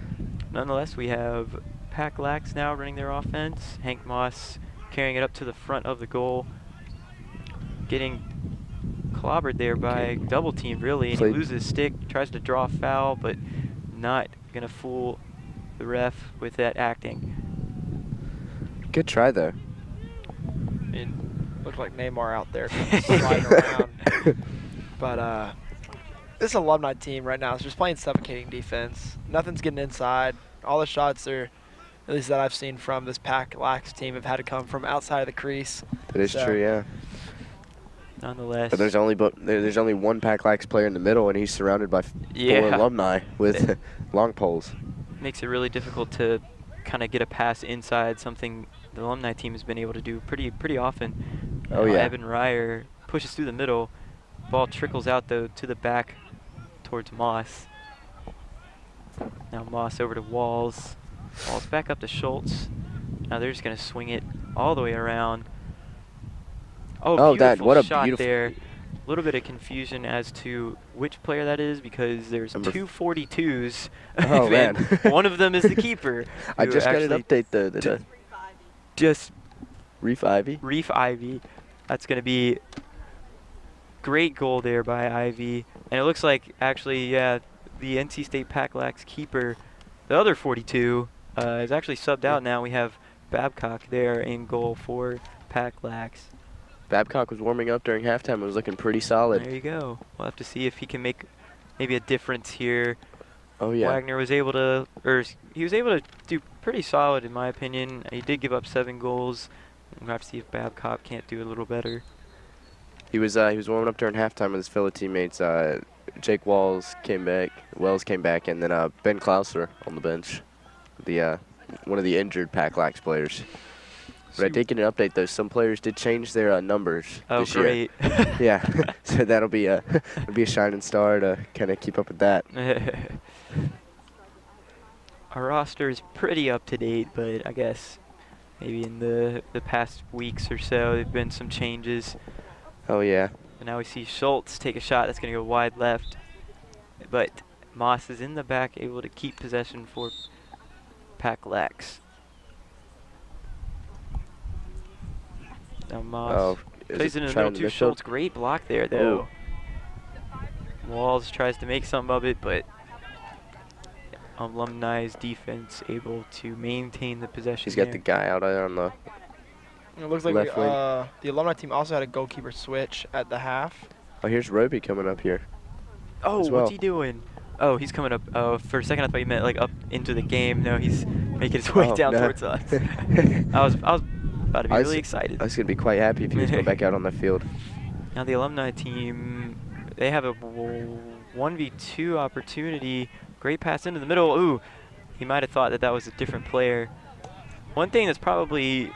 nonetheless, we have PackLax now running their offense. Hank Moss carrying it up to the front of the goal. Getting clobbered there by double team, really. And he loses stick, tries to draw a foul, but not going to fool the ref with that acting. Good try, though. It looked like Neymar out there sliding around. But this alumni team right now is just playing suffocating defense. Nothing's getting inside. All the shots are, at least that I've seen from this PackLax team, have had to come from outside of the crease. That is true, yeah. Nonetheless. But there's only one PackLax player in the middle, and he's surrounded by 4 alumni with long poles. Makes it really difficult to kind of get a pass inside, something the alumni team has been able to do pretty often. Evan Ryer pushes through the middle. Ball trickles out, though, to the back towards Moss. Now Moss over to Walls. Walls back up to Schultz. Now they're just going to swing it all the way around. Beautiful shot there. A little bit of confusion as to which player that is, because there's two 42s. Oh, man. One of them is the keeper. I just got an update, though. Just Reef Ivy. Reef Ivy. That's going to be great goal there by Ivy. And it looks like, actually, the NC State PackLax keeper, the other 42, is actually subbed out now. We have Babcock there in goal for PackLax. Babcock was warming up during halftime. It was looking pretty solid. There you go. We'll have to see if he can make maybe a difference here. Oh, yeah. Wagner was able to, he was able to do pretty solid, in my opinion. He did give up 7 goals. We'll have to see if Babcock can't do a little better. He was warming up during halftime with his fellow teammates. Jake Wells came back, and then Ben Klauser on the bench, one of the injured PackLax players. But I did get an update, though. Some players did change their numbers Oh, this year. great. Yeah, so that'll be a shining star to kind of keep up with that. Our roster is pretty up to date, but I guess maybe in the past weeks or so, there've been some changes. Oh, yeah. And now we see Schultz take a shot that's going to go wide left. But Moss is in the back, able to keep possession for PackLax. Now Moss plays it in the middle to Schultz. Great block there, though. Walls tries to make something of it, but Alumni's defense able to maintain the possession. He's got the guy out there on the It looks like left wing. the Alumni team also had a goalkeeper switch at the half. Oh, here's Roby coming up here. Oh, as well. What's he doing? Oh, he's coming up. Oh, for a second I thought you meant like up into the game. No, he's making his way down towards us. I was about to be really excited. I was going to be quite happy if he was going back out on the field. Now the Alumni team, they have a 1v2 opportunity. Great pass into the middle. Ooh, he might have thought that was a different player. One thing that's probably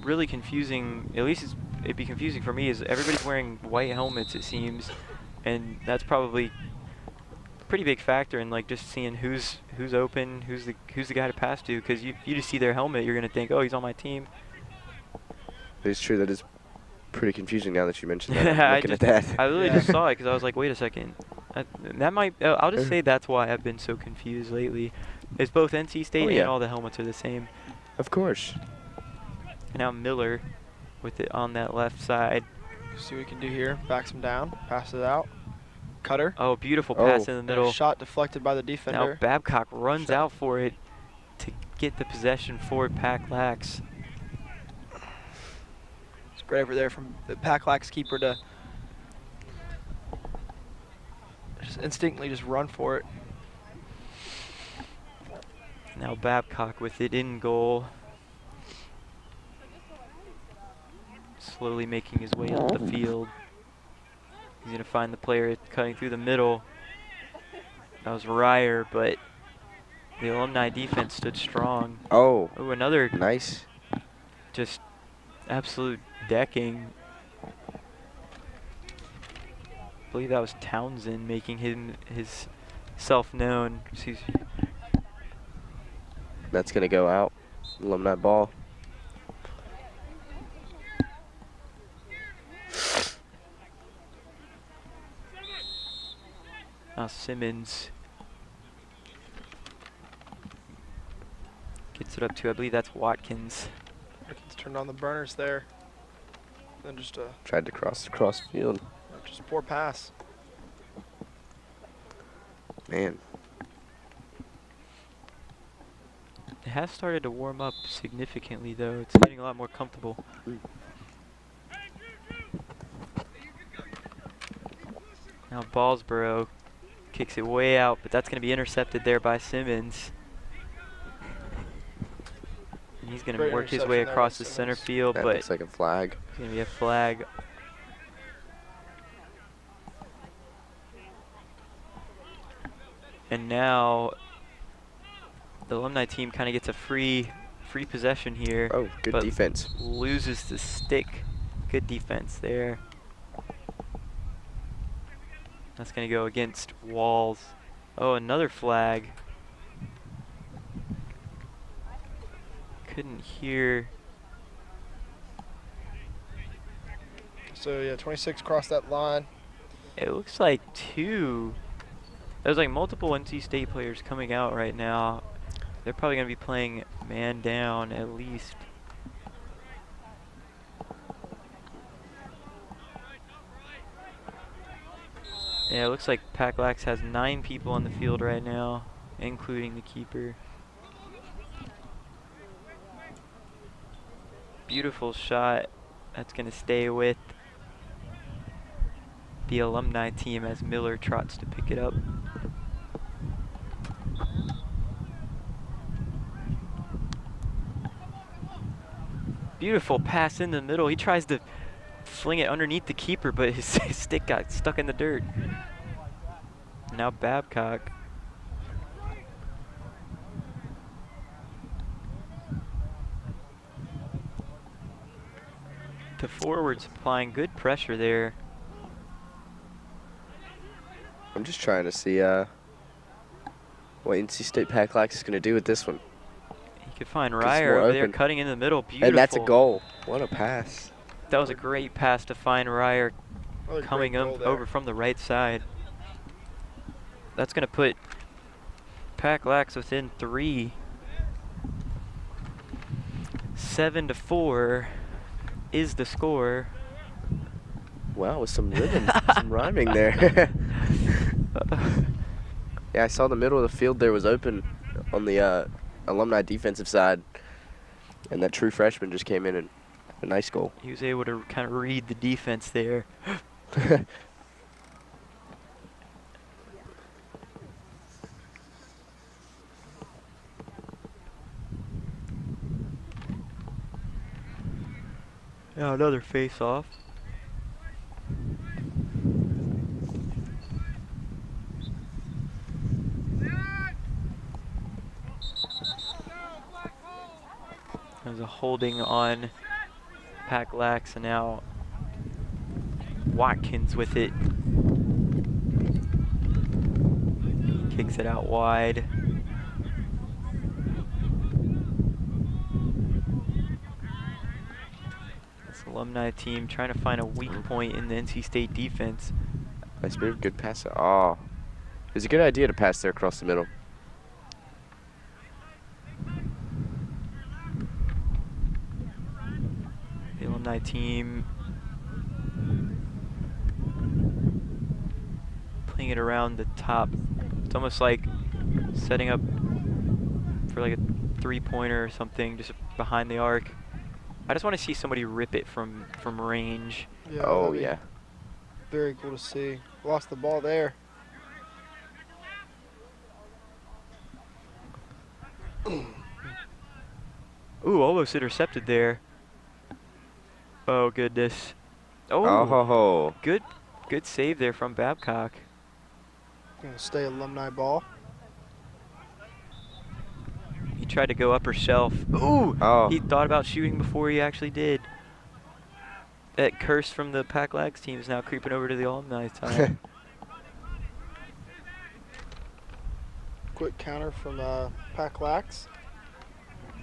really confusing, at least it'd be confusing for me, is everybody's wearing white helmets, it seems, and that's probably a pretty big factor in like just seeing who's open, who's the guy to pass to, because you just see their helmet, you're gonna think, oh, he's on my team. It's true, that is pretty confusing now that you mentioned that. I'm looking at that. I literally just saw it because I was like, wait a second. That might, I'll just say that's why I've been so confused lately. Is both NC State and all the helmets are the same. Of course. And now Miller with it on that left side. See what we can do here. Backs him down, passes it out. Cutter. Oh, beautiful pass in the middle. Shot deflected by the defender. Now Babcock runs out for it to get the possession for PackLax. It's great over there from the PackLax keeper to just instinctively just run for it. Now Babcock with it in goal. Slowly making his way up the field. He's going to find the player cutting through the middle. That was Ryer, but the Alumni defense stood strong. Oh, another nice. Just absolute decking. I believe that was Townsend making his self known. That's going to go out. Alumni ball. Now Simmons gets it up to, I believe that's Watkins. Watkins turned on the burners there. Then just tried to cross field. Just poor pass. Man. It has started to warm up significantly though. It's getting a lot more comfortable. Now Ballsboro kicks it way out, but that's going to be intercepted there by Simmons. And he's going to work his way across the center field, that but looks like a flag. It's going to be a flag. And now the Alumni team kind of gets a free possession here. Oh, good defense. Loses the stick. Good defense there. That's going to go against Walls. Oh, another flag. Couldn't hear. So, yeah, 26 crossed that line. It looks like two. There's like multiple NC State players coming out right now. They're probably going to be playing man down at least. Yeah, it looks like PackLax has 9 people on the field right now, including the keeper. Beautiful shot. That's going to stay with the Alumni team as Miller trots to pick it up. Beautiful pass in the middle. He tries to fling it underneath the keeper, but his stick got stuck in the dirt. Now Babcock. The forwards applying good pressure there. I'm just trying to see what NC State PackLax is going to do with this one. He could find 'Cause Ryer more over there open. cutting in the middle. Beautiful. And that's a goal. What a pass. That was a great pass to find Ryer Another great coming goal there. over from the right side. That's going to put PackLax within 3. 7-4 is the score. Wow, with some rhythm, some rhyming there. Yeah, I saw the middle of the field there was open on the Alumni defensive side, and that true freshman just came in and a nice goal. He was able to kind of read the defense there. Now another face-off. There's a holding on PackLax, and now Watkins with it. Kicks it out wide. This Alumni team trying to find a weak point in the NC State defense. Nice move, good pass. Oh, it's a good idea to pass there across the middle. The Alumni team playing it around the top. It's almost like setting up for like a three-pointer or something, just behind the arc. I just want to see somebody rip it from range. Yeah, Oh, that'd be yeah. Very cool to see. Lost the ball there. Ooh, almost intercepted there. Oh goodness. Oh, Oh, good save there from Babcock. Gonna stay Alumni ball. He tried to go upper shelf. Ooh, Oh. he thought about shooting before he actually did. That curse from the PackLax team is now creeping over to the Alumni side. Quick counter from PackLax.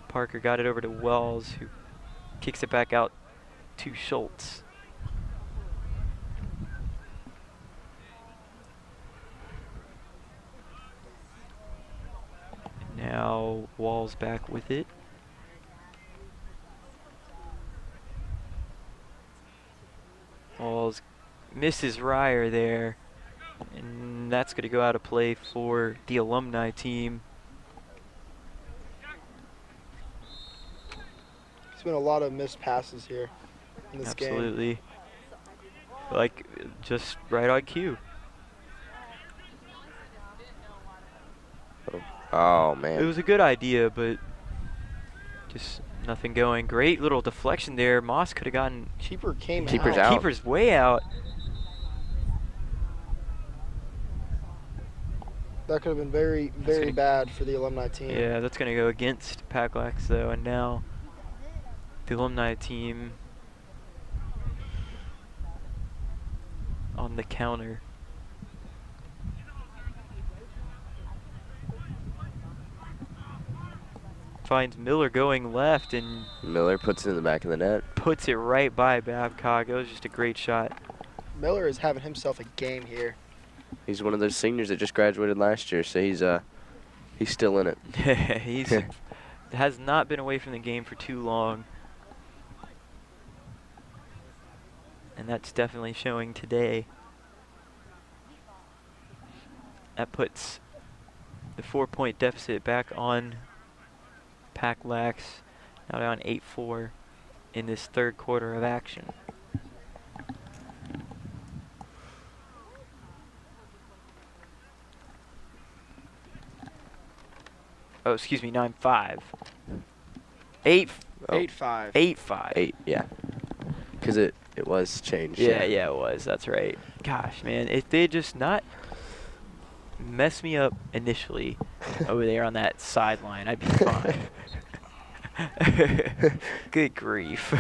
Parker got it over to Wells, who kicks it back out to Schultz. Now Walls back with it. Walls misses Ryer there, and that's going to go out of play for the Alumni team. There's been a lot of missed passes here in this game. Absolutely. Like, just right on cue. Oh, man. It was a good idea, but just nothing going. Great little deflection there. Moss could have gotten. Keeper came Keeper's out. out. Keeper's way out. That could have been very, very gonna- bad for the Alumni team. Yeah, that's going to go against PackLax, though. And now the Alumni team on the counter. Finds Miller going left and Miller puts it in the back of the net. puts it right by Babcock. It was just a great shot. Miller is having himself a game here. He's one of those seniors that just graduated last year, so he's still in it. He's has not been away from the game for too long. And that's definitely showing today. That puts the 4-point deficit back on PackLax, now down 8-4 in this third quarter of action. Oh, excuse me, 9-5. 8-5. Oh. 8-5. 8-5. 8, yeah. Because it was changed. Yeah, it was. That's right. Gosh, man, if they just not mess me up initially over there on that sideline, I'd be fine. Good grief.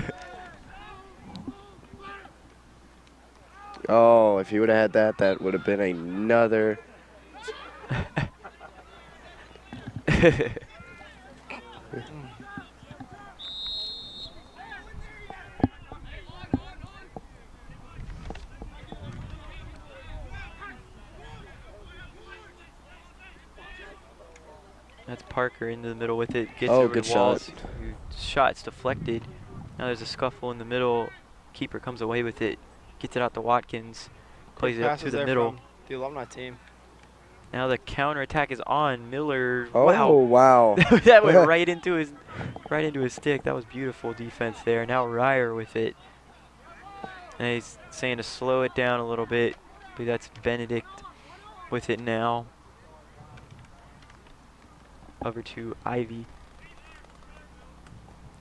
Oh, if he would have had that, that would have been another. That's Parker into the middle with it. Gets Oh, over good the walls. shot. Shot's deflected. Now there's a scuffle in the middle. Keeper comes away with it. Gets it out to Watkins. Plays it up to Passes the there middle. from the Alumni team. Now the counterattack is on. Miller. Oh, Wow. wow. That went right into his stick. That was beautiful defense there. Now Ryer with it. And he's saying to slow it down a little bit. But that's Benedict with it now. Over to Ivy.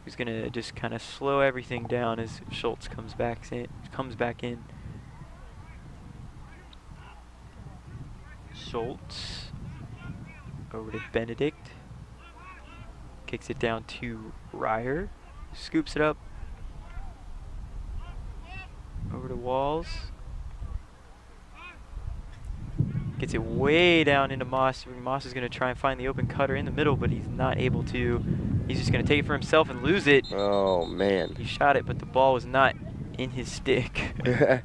He's gonna just kind of slow everything down as Schultz comes back in. Schultz over to Benedict. Kicks it down to Ryer. Scoops it up. Over to Walls. Gets it way down into Moss. Moss is going to try and find the open cutter in the middle, but he's not able to. He's just going to take it for himself and lose it. Oh, man. He shot it, but the ball was not in his stick. We're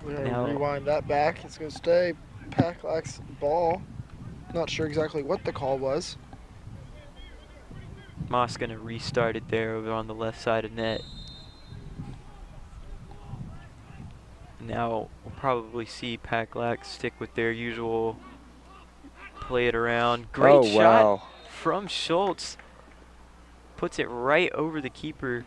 going Now- to rewind that back. It's going to stay PackLax ball. Not sure exactly what the call was. Moss going to restart it there over on the left side of net. Now we'll probably see PackLax stick with their usual play it around. Great Oh, shot wow. from Schultz. Puts it right over the keeper.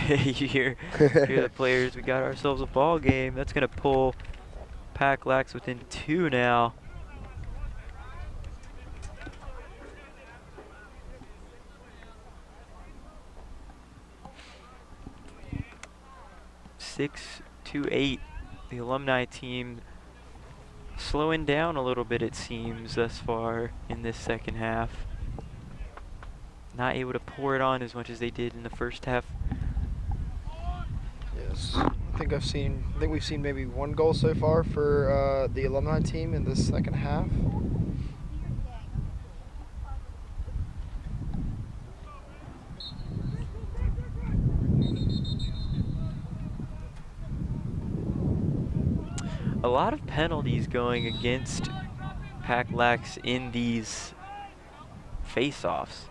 You hear the players, we got ourselves a ball game. That's going to pull PackLax within 2 now. Six to 8. The Alumni team slowing down a little bit, it seems, thus far in this second half. Not able to pour it on as much as they did in the first half. Yes. I think we've seen maybe 1 goal so far for the Alumni team in this second half. A lot of penalties going against PackLax in these face-offs.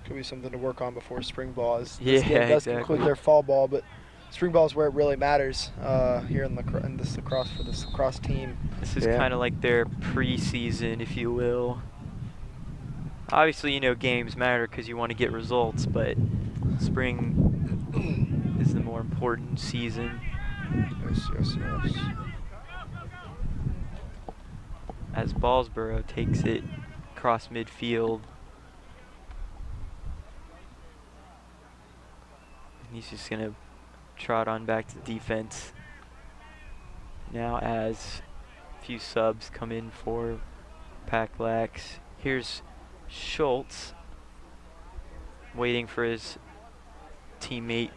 Could be something to work on before spring ball. As Yeah, this game does exactly. conclude their fall ball, but spring ball is where it really matters here in this lacrosse for this lacrosse team. This is Yeah. kind of like their preseason, if you will. Obviously, you know, games matter because you want to get results, but spring is the more important season. Yes. As Ballsboro takes it across midfield. And he's just going to trot on back to defense. Now as a few subs come in for PackLax. Here's Schultz waiting for his teammate.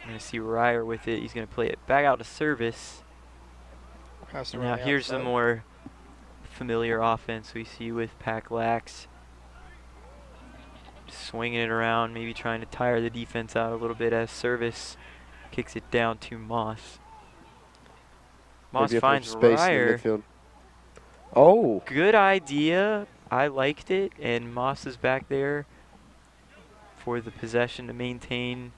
I'm going to see Ryer with it. He's going to play it back out to service. Pass And around now the here's the outside. more familiar offense we see with PackLax. Swinging it around, maybe trying to tire the defense out a little bit as service kicks it down to Moss. Moss Maybe if there's finds space in the Ryer. midfield. Oh, Good idea. I liked it. And Moss is back there for the possession to maintain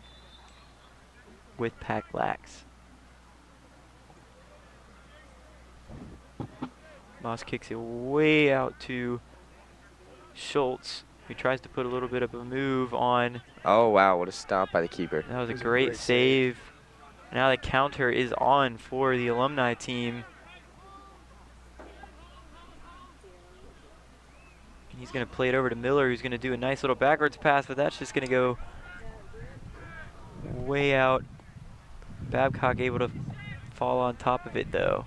with PackLax. Moss kicks it way out to Schultz, who tries to put a little bit of a move on. oh wow, what a stop by the keeper. That was It was a a great great save. Now the counter is on for the Alumni team. He's going to play it over to Miller, who's going to do a nice little backwards pass, but that's just going to go way out. Babcock able to fall on top of it, though.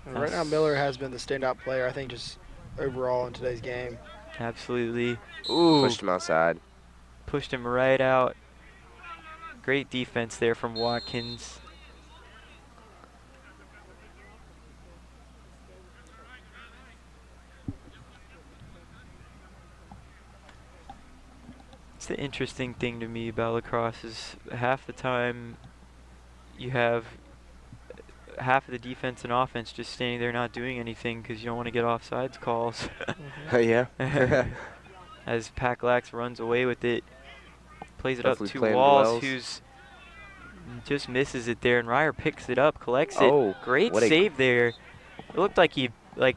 And right now, Miller has been the standout player, I think, just overall in today's game. Absolutely. Ooh. Pushed him outside. Pushed him right out. Great defense there from Watkins. It's the interesting thing to me about lacrosse is half the time you have half of the defense and offense just standing there not doing anything because you don't want to get offsides calls. Yeah. As PackLax runs away with it, plays it Definitely up to playing Walls, Wells. who's just misses it there, and Ryer picks it up, collects it. Oh, Great what a- save there. It looked like he hit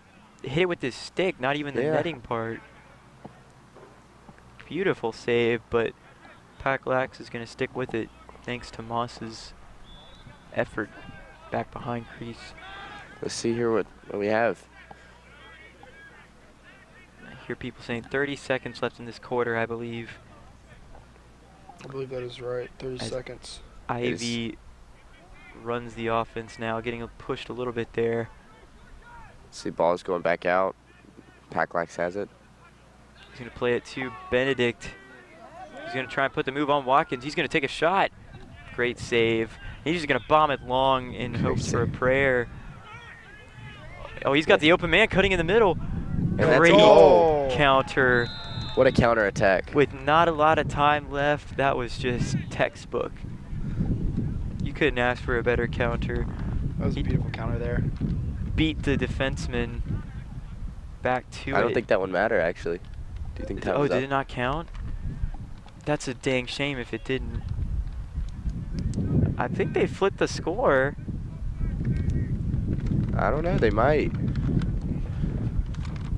it with his stick, not even the Yeah. netting part. Beautiful save, but PackLax is going to stick with it thanks to Moss's effort back behind crease. Let's see here what we have. I hear people saying 30 seconds left in this quarter, I believe. I believe that is right. 30 As seconds. Ivy runs the offense now, getting pushed a little bit there. See, ball's going back out. PackLax has it. He's going to play it to Benedict. He's going to try and put the move on Watkins. He's going to take a shot. Great save. He's just going to bomb it long in hopes for a prayer. Oh, he's got the open man cutting in the middle. that's Great goal. counter. What a counter attack. With not a lot of time left, that was just textbook. You couldn't ask for a better counter. That was a beautiful counter there. Beat the defenseman back to it. I don't think that one mattered, actually. Do you think that Oh, was did up? it not count? That's a dang shame if it didn't. I think they flipped the score. I don't know. They might.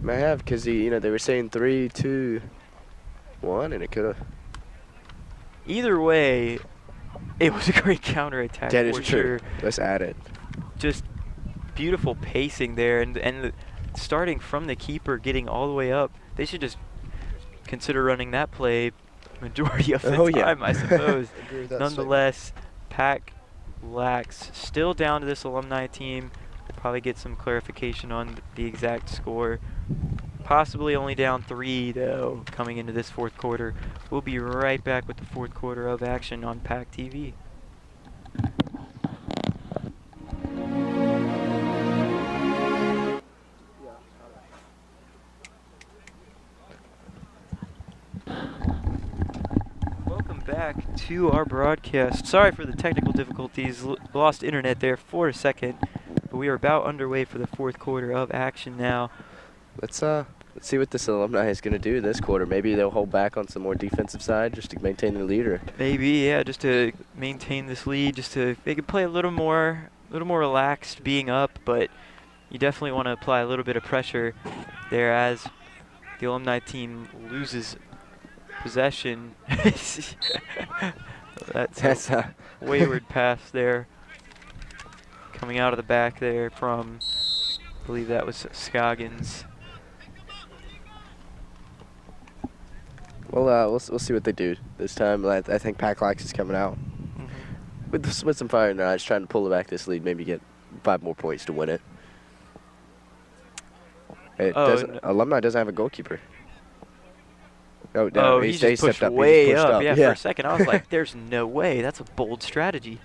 Might have, because they were saying 3, 2, 1, and it could have. Either way, it was a great counterattack. That is for true. sure. Let's add it. Just beautiful pacing there, and starting from the keeper, getting all the way up. They should just consider running that play majority of the time, I suppose. Agree with that Nonetheless, PackLax still down to this alumni team. Probably get some clarification on the exact score. Possibly only down 3, though, coming into this fourth quarter. We'll be right back with the fourth quarter of action on PackTV. Welcome back to our broadcast. Sorry for the technical difficulties. Lost internet there for a second. But we are about underway for the fourth quarter of action now. Let's see what this alumni is going to do this quarter. Maybe they'll hold back on some more defensive side just to maintain their leader. Maybe, yeah, just to maintain this lead, just to they could play a little more relaxed being up, but you definitely want to apply a little bit of pressure there as the alumni team loses possession. That's a wayward pass there. Coming out of the back there from, I believe that was Scoggins. Well, we'll see what they do this time. I think PackLax is coming out with some fire in their eyes, trying to pull back this lead, maybe get 5 more points to win it. Alumni doesn't have a goalkeeper. Oh, no, he just pushed way up. Yeah, for a second I was like, there's no way. That's a bold strategy.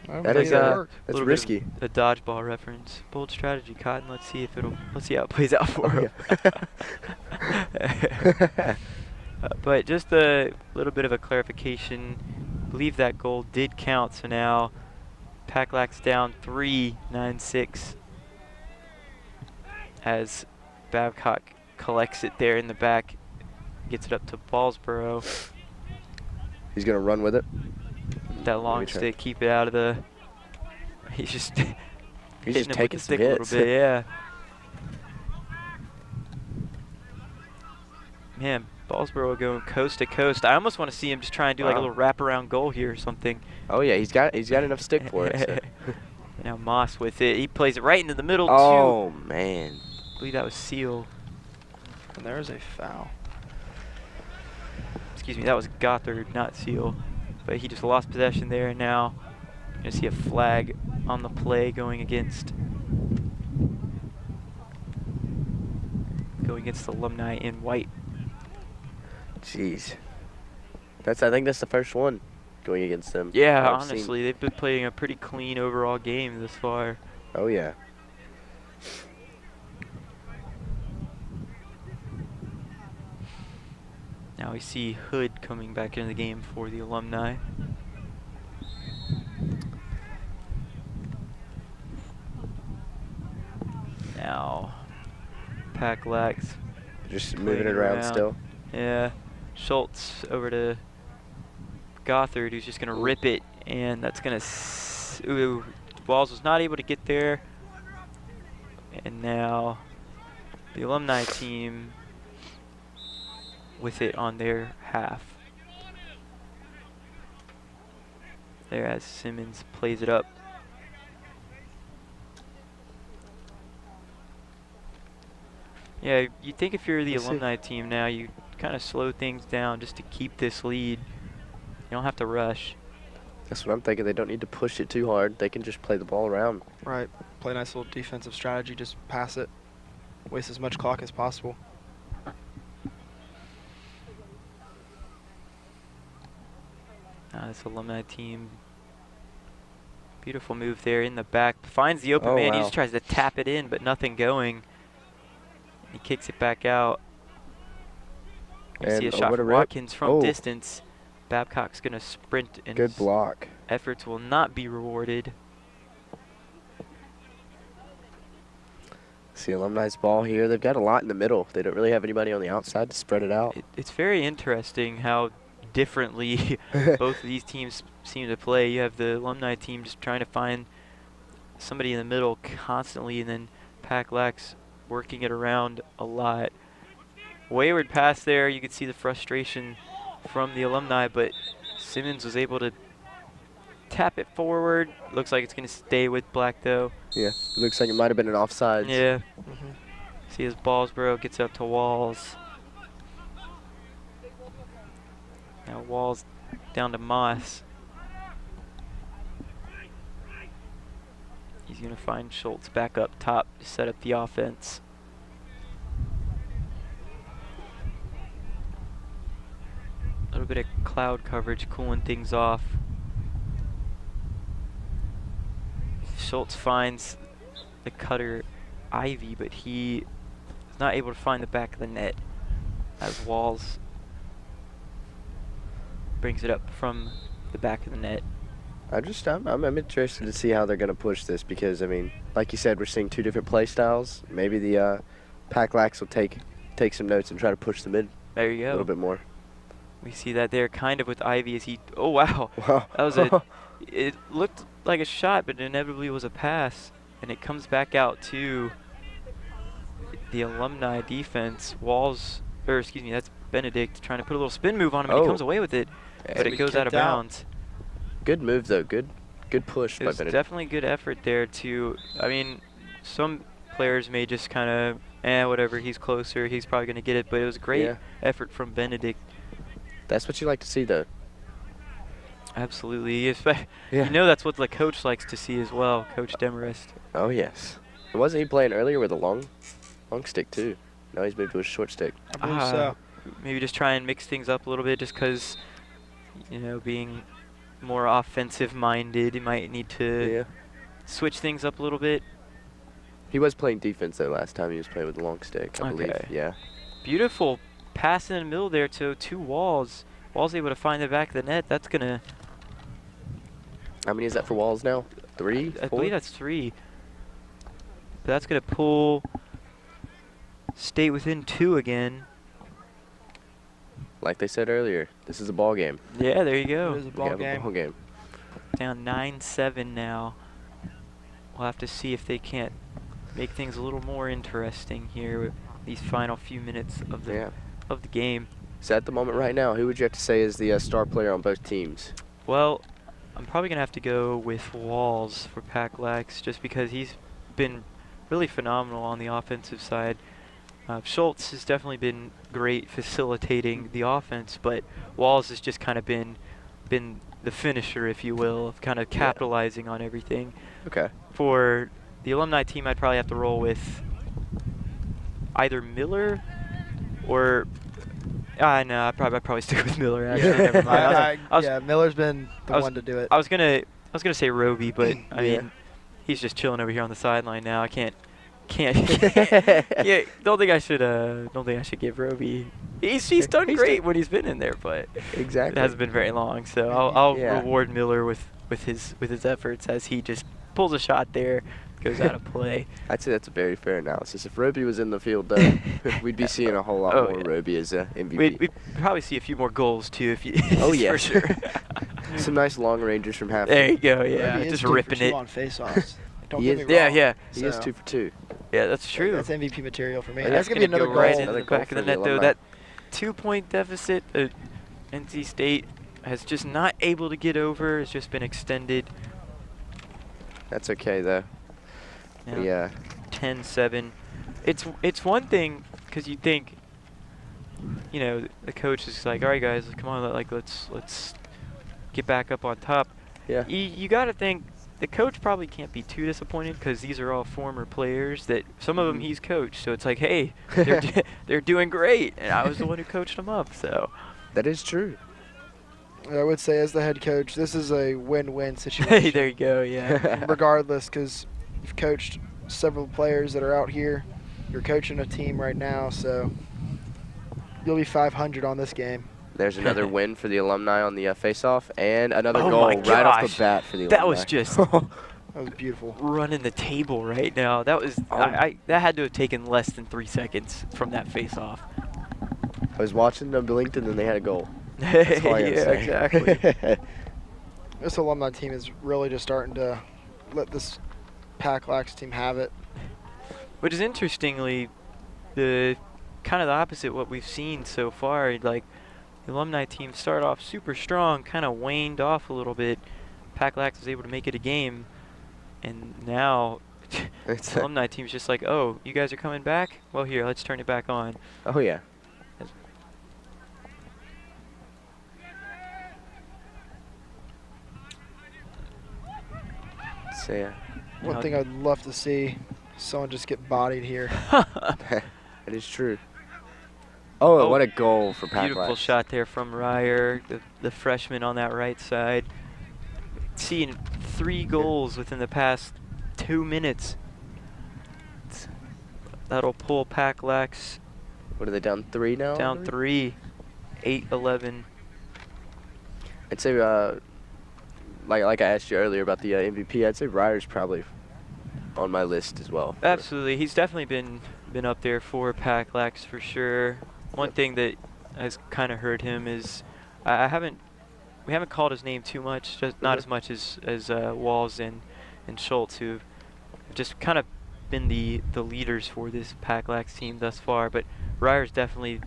That's risky. A dodgeball reference. Bold strategy, Cotton. Let's see how it plays out for him. But just a little bit of a clarification. I believe that goal did count. So now PackLax down 3-9-6 as Babcock collects it there in the back, gets it up to Ballsboro. He's gonna run with it. That long stick, keep it out of the. He's just taking some stick a little bit, yeah. Man, Ballsboro going coast to coast. I almost want to see him just try and do like a little wraparound goal here or something. Oh yeah, he's got enough stick for it. So. Now Moss with it. He plays it right into the middle. Oh man. I believe that was Seal. And there is a foul. Excuse me, that was Gothard, not Seal. But he just lost possession there, and now you're going to see a flag on the play going against Going against the Alumni in white. Jeez. I think that's the first one going against them. Yeah, I've seen. honestly, they've been playing a pretty clean overall game this far. Oh, yeah. Now we see Hood coming back into the game for the Alumni. Now, PackTV Just moving it around still. Yeah, Schultz over to Gothard, who's just going to rip it, and that's going to... Ooh, Walls was not able to get there. And now the Alumni team with it on their half. There as Simmons plays it up. Yeah, you think if you're the Alumni team now, you kind of slow things down just to keep this lead. You don't have to rush. That's what I'm thinking. They don't need to push it too hard. They can just play the ball around. Right. Play a nice little defensive strategy. Just pass it. Waste as much clock as possible. This Alumni team, beautiful move there in the back. Finds the open man. He just tries to tap it in, but nothing going. He kicks it back out. You see a shot from Watkins from distance. Babcock's going to sprint, and good block. Efforts will not be rewarded. See Alumni's ball here. They've got a lot in the middle. They don't really have anybody on the outside to spread it out. It's very interesting how differently both of these teams seem to play. You have the Alumni team just trying to find somebody in the middle constantly, and then PackTV working it around a lot. Wayward pass there. You could see the frustration from the Alumni, but Simmons was able to tap it forward. Looks like it's going to stay with Black, though. Yeah, looks like it might have been an offside. Yeah. See his Ballsboro gets up to Walls. Now Walls down to Moss. He's going to find Schultz back up top to set up the offense. A little bit of cloud coverage cooling things off. Schultz finds the cutter Ivy, but he is not able to find the back of the net as Walls brings it up from the back of the net. I'm interested to see how they're going to push this because, I mean, like you said, we're seeing two different play styles. Maybe the PackTV will take some notes and try to push them in there you go. A little bit more. We see that there kind of with Ivy as he, oh wow, that was it looked like a shot, but inevitably was a pass, and it comes back out to the Alumni defense. Walls, or excuse me, that's Benedict trying to put a little spin move on him, and he comes away with it, but it goes out of bounds. Good move though, good push by Benedict. Definitely good effort there to, I mean, some players may just kind of, whatever, he's closer, he's probably going to get it, but it was a great effort from Benedict. That's what you like to see, though. Absolutely. You know that's what the coach likes to see as well, Coach Demarest. Oh, yes. Wasn't he playing earlier with a long stick, too? Now he's moved to a short stick. I believe so. Maybe just try and mix things up a little bit just because, you know, being more offensive-minded, he might need to switch things up a little bit. He was playing defense, though, last time he was playing with the long stick, I believe. Yeah. Beautiful pass in the middle there to two Walls. Walls able to find the back of the net. That's going to... How many is that for Walls now? 3? 4? I believe that's 3. But that's going to pull State within 2 again. Like they said earlier, this is a ball game. Yeah, there you go. It is a ball game. Down 9-7 now. We'll have to see if they can't make things a little more interesting here with these final few minutes of the game. So at the moment right now, who would you have to say is the star player on both teams? Well, I'm probably going to have to go with Walls for PackTV just because he's been really phenomenal on the offensive side. Schultz has definitely been great facilitating the offense, but Walls has just kind of been the finisher, if you will, of kind of capitalizing on everything. Okay. For the alumni team, I'd probably have to roll with either Miller or no, I'd probably stick with Miller. Actually, never mind. Miller's been the one to do it. I was gonna say Roby, but I Yeah. mean, he's just chilling over here on the sideline now. I can't. Yeah, don't think I should give Roby. He's done great when he's been in there, but Exactly. it hasn't been very long. So I'll Yeah. reward Miller with his efforts as he just pulls a shot there, goes out of play. I'd say that's a very fair analysis. If Roby was in the field, though, we'd be seeing a whole lot more yeah. Roby as a MVP. We'd probably see a few more goals too if you. Oh, yeah. for sure. Some nice long rangers from half. There you go. Yeah, Roby is just 2 for ripping 2 it. on face-offs. Don't He get is- me wrong. Yeah. He is So, 2 for 2. Yeah, that's true. That's MVP material for me. And That's That's gonna be another go goal. right into Another the goal back of for the the net, though. Alumni. That 2-point deficit, NC State has just not able to get over. It's just been extended. That's okay, though. Yeah. 10-7. It's one thing because you think, the coach is like, all right, guys, come on, let's get back up on top. Yeah. You got to think the coach probably can't be too disappointed because these are all former players that some of them he's coached. So it's like, hey, they're doing great, and I was the one who coached them up. So That is true. I would say, as the head coach, this is a win-win hey, situation. there you go. Yeah. Regardless, because you've coached several players that are out here. You're coaching a team right now, so you'll be 500 on this game. There's another win for the Alumni on the face-off, and another Oh goal my right off the gosh. bat for the Alumni. That was just That was beautiful. running the table right now. That was that had to have taken less than 3 seconds from that face-off. I was watching them, blinked, and then they had a goal. Yeah, That's all I gotta say. exactly. This alumni team is really just starting to let this PackLax team have it. Which is interestingly the kind of the opposite what we've seen so far. Like the alumni team started off super strong, kind of waned off a little bit. PackLax was able to make it a game, and now It's the alumni team's just like, oh, you guys are coming back? Well, here, let's turn it back on. oh, yeah. So, yeah. One Now- thing I'd love to see, someone just get bodied here. It is true. Oh, Oh, what a goal for PackLax. Beautiful shot there from Ryer, the freshman on that right side. Seeing 3 goals within the past 2 minutes. That'll pull PackLax What are they, down 3 now? down 3, 8-11. I'd say, like I asked you earlier about the MVP, I'd say Ryer's probably on my list as well. Absolutely, he's definitely been up there for PackLax for sure. One thing that has kind of hurt him is we haven't called his name too much, just not as much as Walls and Schultz, who have just kind of been the leaders for this PackLax team thus far. But Ryer's definitely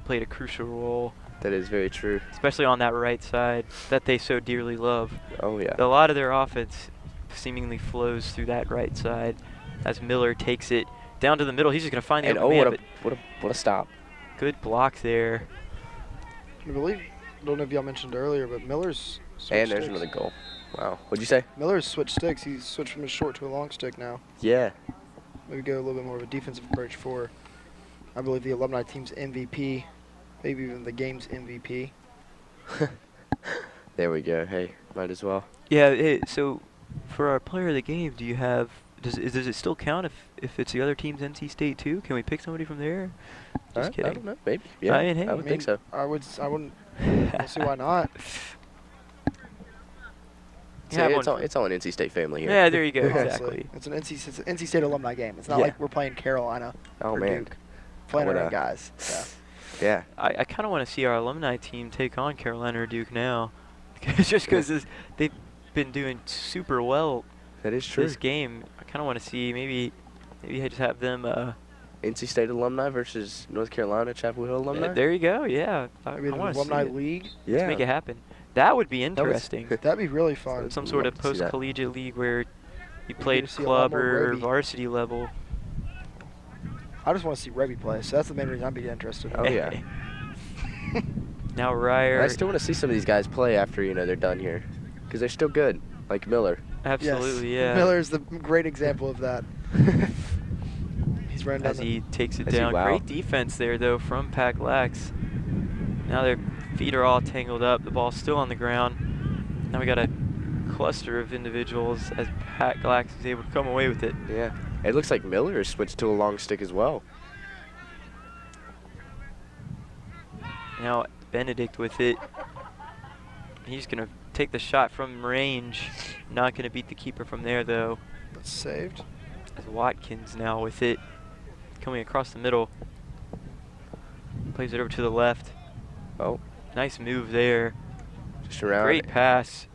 played a crucial role, That is very true. especially on that right side that they so dearly love. Oh, yeah. A lot of their offense seemingly flows through that right side as Miller takes it down to the middle. He's just going to find the And open man, what a stop. but good block there. I believe, I don't know if y'all mentioned earlier, but Miller's switched And there's sticks. another goal. Wow. What'd you say? Miller's switched sticks. He's switched from a short to a long stick now. Yeah. Maybe go a little bit more of a defensive approach for, I believe, the alumni team's MVP, maybe even the game's MVP. There we go. Hey, might as well. Yeah, so for our player of the game, do you have does it still count if it's the other team's NC State too? Can we pick somebody from there? Just I kidding. don't know. Maybe. Yeah. I mean, hey, I would think so. I wouldn't. We'll see why not. So Yeah, it's all an NC State family here. Yeah, there you go. Honestly, Exactly. it's an NC State alumni game. It's not Yeah. like we're playing Carolina Oh, or man. Duke. Playing would, our own guys. So. Yeah. I kind of want to see our alumni team take on Carolina or Duke now, just because they've been doing super well That is true. this game. I kind of want to see maybe I just have them. NC State alumni versus North Carolina Chapel Hill alumni. There you go. Yeah, I Maybe the want to see alumni it. league. yeah. Let's make it happen. That would be That was- interesting. That'd be really fun. Some sort of love to see that. post-collegiate league where you get played to see a lot club more or Roby. varsity level. I just want to see Revy play, so that's the main reason I'd be interested in. Oh, yeah. Now Ryer. I still want to see some of these guys play after they're done here, because they're still good. like Miller. Absolutely, yes. yeah. Miller's the great example of that. He's running down As he takes it As he- down. wow. Great defense there, though, from PackLax. Now their feet are all tangled up. The ball's still on the ground. Now we got a cluster of individuals as PackLax is able to come away with it. Yeah. It looks like Miller has switched to a long stick as well. Now Benedict with it. He's going to take the shot from range. Not going to beat the keeper from there, though. That's saved. As Watkins now with it. Coming across the middle. Plays it over to the left. Oh, Nice move there. just around. Great pass.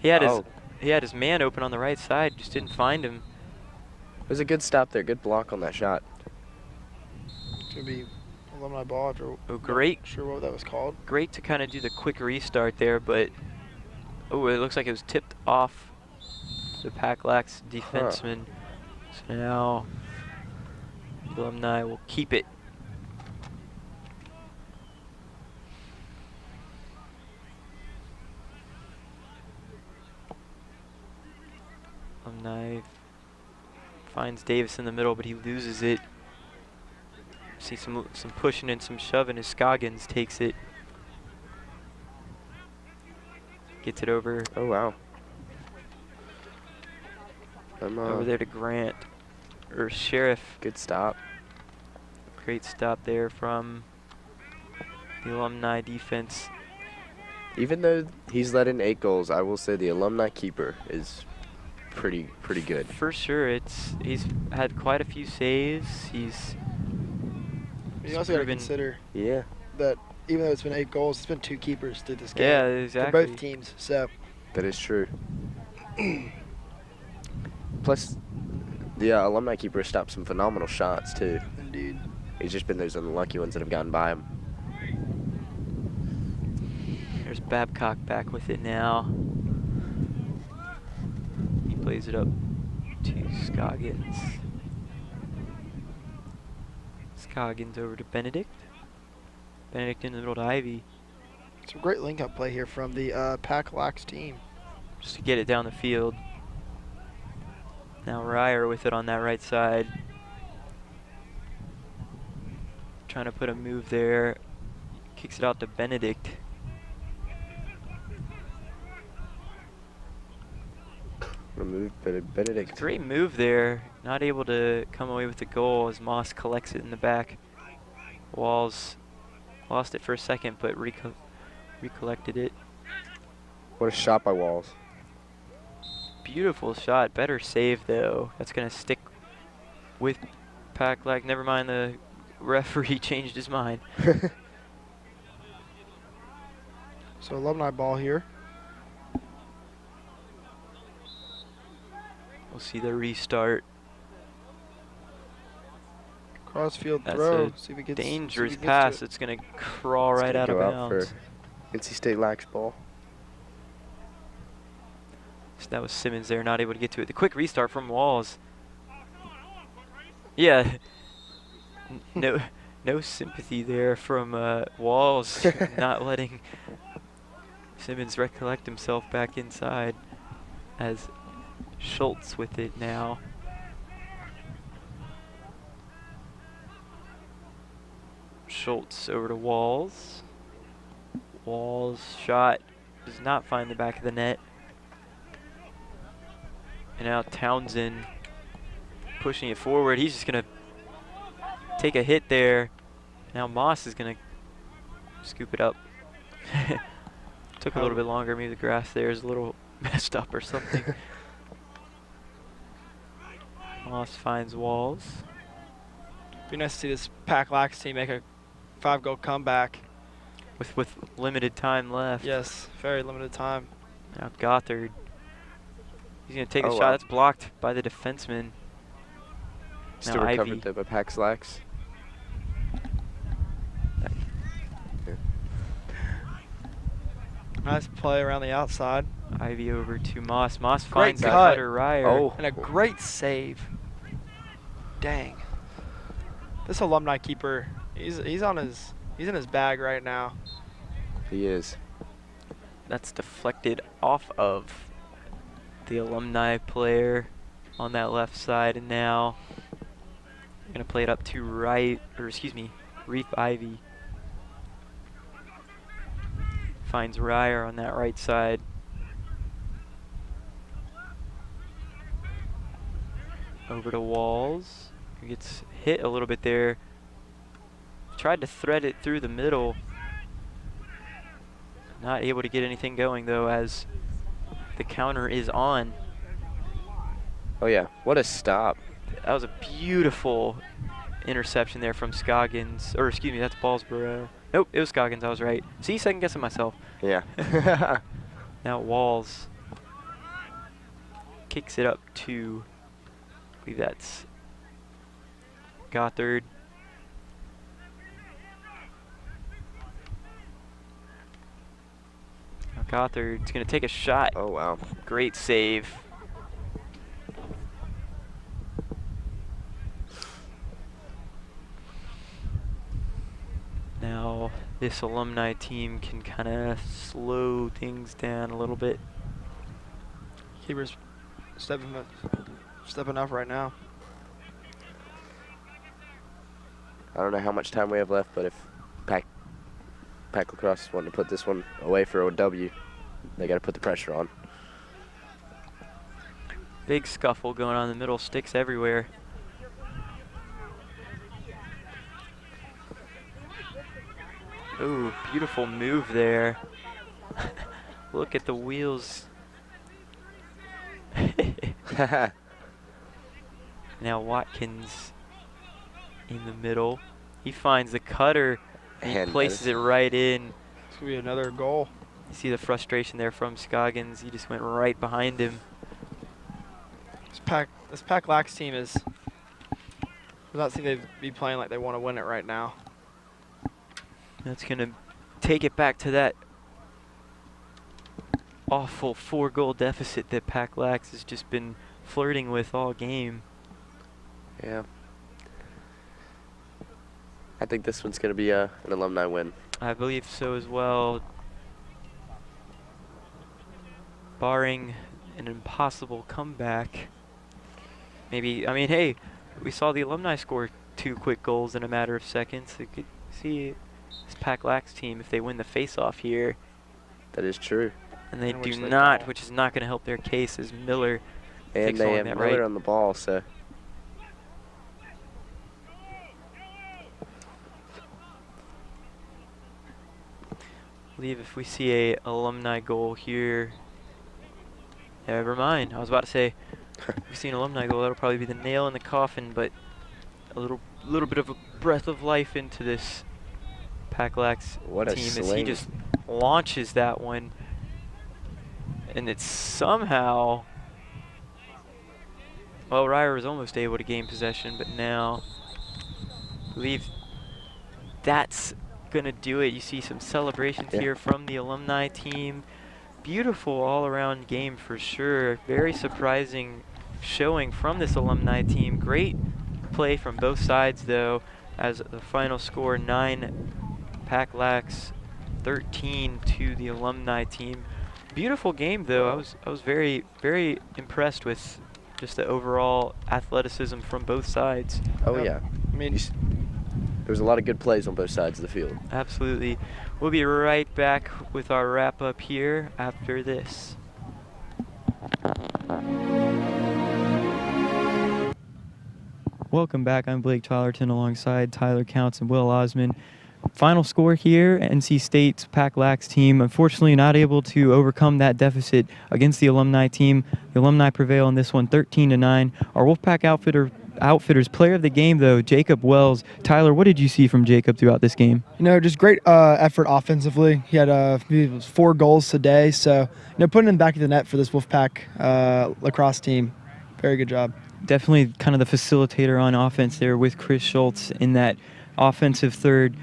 He had Oh. his man open on the right side, just didn't find him. It was a good stop there. Good block on that shot. It's going to be Alumni ball after. Oh, great. Not sure what that was called. Great to kind of do the quick restart there, but oh, it looks like it was tipped off the PackLax defenseman. So now Alumni will keep it. Alumni finds Davis in the middle, but he loses it. See some pushing and some shoving as Scoggins takes it. Gets it over Oh, wow. over there to Grant or Sheriff. Good stop. Great stop there from the Alumni defense. Even though he's let in 8 goals, I will say the Alumni keeper is pretty good. For sure, he's had quite a few saves. You also got to proven- consider Yeah. that even though it's been 8 goals, it's been 2 keepers through this game. Yeah, exactly. For both teams. So That is true. Plus, the Alumni keeper stopped some phenomenal shots, too. indeed. It's just been those unlucky ones that have gotten by him. There's Babcock back with it now. He plays it up to Scoggins. Scoggins over to Benedict. Benedict in the middle to Ivy. Some great link-up play here from the PackLax team. Just to get it down the field. Now Ryer with it on that right side. Trying to put a move there. Kicks it out to Benedict. Benedict. Great move there. Not able to come away with the goal as Moss collects it in the back. Walls lost it for a second, but recollected it. What a shot by Walls. Beautiful shot. Better save, though. That's going to stick with PackLax. Never mind, the referee changed his mind. So Alumni ball here. We'll see the restart. Crossfield That's throw. a See if he gets Dangerous see if he gets to pass. it. It's going to crawl It's right gonna out of go bounds. for NC State Lax ball. So that was Simmons there, not able to get to it. The quick restart from Walls. Yeah. No sympathy there from Walls, not letting Simmons recollect himself back inside as Schultz with it now. Schultz over to Walls. Walls shot does not find the back of the net. And now Townsend pushing it forward. He's just going to take a hit there. Now Moss is going to scoop it up. Took a little bit longer. Maybe the grass there is a little messed up or something. Moss finds Walls. Be nice to see this PackLax team make a 5-goal comeback. With limited time left. Yes, very limited time. Now Gothard. He's going to take a Oh, shot. wow. That's blocked by the defenseman. Still Now recovered Ivy. there by PackLax. Nice play around the outside. Ivy over to Moss. Moss Great finds cut. Cutter Ryer. Oh. And a great save. Dang. This Alumni keeper, he's in his bag right now. He is. That's deflected off of the Alumni player on that left side, and now going to play it up to Reef Ivy. Finds Ryer on that right side. Over to Walls, who gets hit a little bit there. Tried to thread it through the middle. Not able to get anything going though, as the counter is on. Oh yeah, what a stop. That was a beautiful interception there from Scoggins. Or excuse me, that's Ballsboro. Nope, it was Scoggins, I was right. See, second guessing myself. Yeah. Now Walls kicks it up to, I believe that's Gothard. Now Gothard's going to take a shot. Oh wow. Great save. Now this Alumni team can kind of slow things down a little bit. Keeper's stepping up right now. I don't know how much time we have left, but if Pack Lacrosse is wanting to put this one away for a W, they got to put the pressure on. Big scuffle going on in the middle, sticks everywhere. Ooh, beautiful move there. Look at the wheels. Now Watkins in the middle. He finds the cutter and And places it right in. This will be another goal. You see the frustration there from Scoggins. He just went right behind him. This Pack Lax team is, does not seem to be playing like they want to win it right now. That's going to take it back to that awful 4-goal deficit that Pack Lax has just been flirting with all game. Yeah. I think this one's going to be an Alumni win. I believe so as well. Barring an impossible comeback. Maybe, I mean, hey, we saw the Alumni score 2 quick goals in a matter of seconds. You could see this Pack Lax team, if they win the face-off here. That is true. And they And do which they not, don't. which is not going to help their case, as Miller And takes they on have that Miller right. on the ball, so I believe if we see a Alumni goal here, never mind. I was about to say, if we see an Alumni goal, that'll probably be the nail in the coffin, but a little bit of a breath of life into this Pack Lax what a team as he sling. just launches that one, and it's somehow, well, Ryer was almost able to gain possession, but now I believe that's gonna do it. You see some celebrations here from the Alumni team. Beautiful all-around game for sure. Very surprising showing from this Alumni team. Great play from both sides though, as the final score 9 Pack Lax, 13 to the Alumni team. Beautiful game though. I was very impressed with just the overall athleticism from both sides. Oh Yep. yeah. I mean, There was a lot of good plays on both sides of the field. Absolutely. We'll be right back with our wrap-up here after this. Welcome back. I'm Blake Charlerton alongside Tyler Counts and Will Osmond. Final score here, NC State's Pack Lax team unfortunately not able to overcome that deficit against the Alumni team. The Alumni prevail in this one 13-9. Our Wolfpack Outfitters player of the game though, Jacob Wells. Tyler, what did you see from Jacob throughout this game? You know, just great effort offensively. He had 4 goals today, so putting him back in the net for this Wolfpack lacrosse team. Very good job. Definitely kind of the facilitator on offense there with Chris Schultz in that offensive third.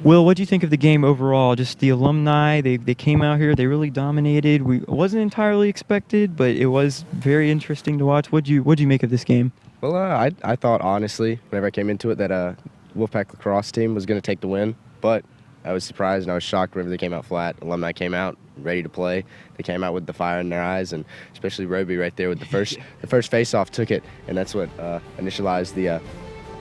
Will, what do you think of the game overall? Just the Alumni, they came out here, they really dominated. It wasn't entirely expected, but it was very interesting to watch. What'd you make of this game? Well, I thought honestly, whenever I came into it, that Wolfpack Lacrosse team was going to take the win, but I was surprised and I was shocked whenever they came out flat. Alumni came out ready to play. They came out with the fire in their eyes, and especially Roby right there with the first face-off took it, and that's what initialized the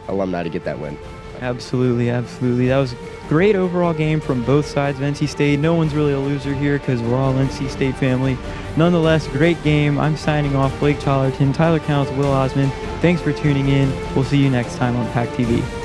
Alumni to get that win. Absolutely, absolutely. That was a great overall game from both sides of NC State. No one's really a loser here because we're all NC State family. Nonetheless, great game. I'm signing off. Blake Challerton, Tyler Counts, Will Osmond. Thanks for tuning in. We'll see you next time on PackTV.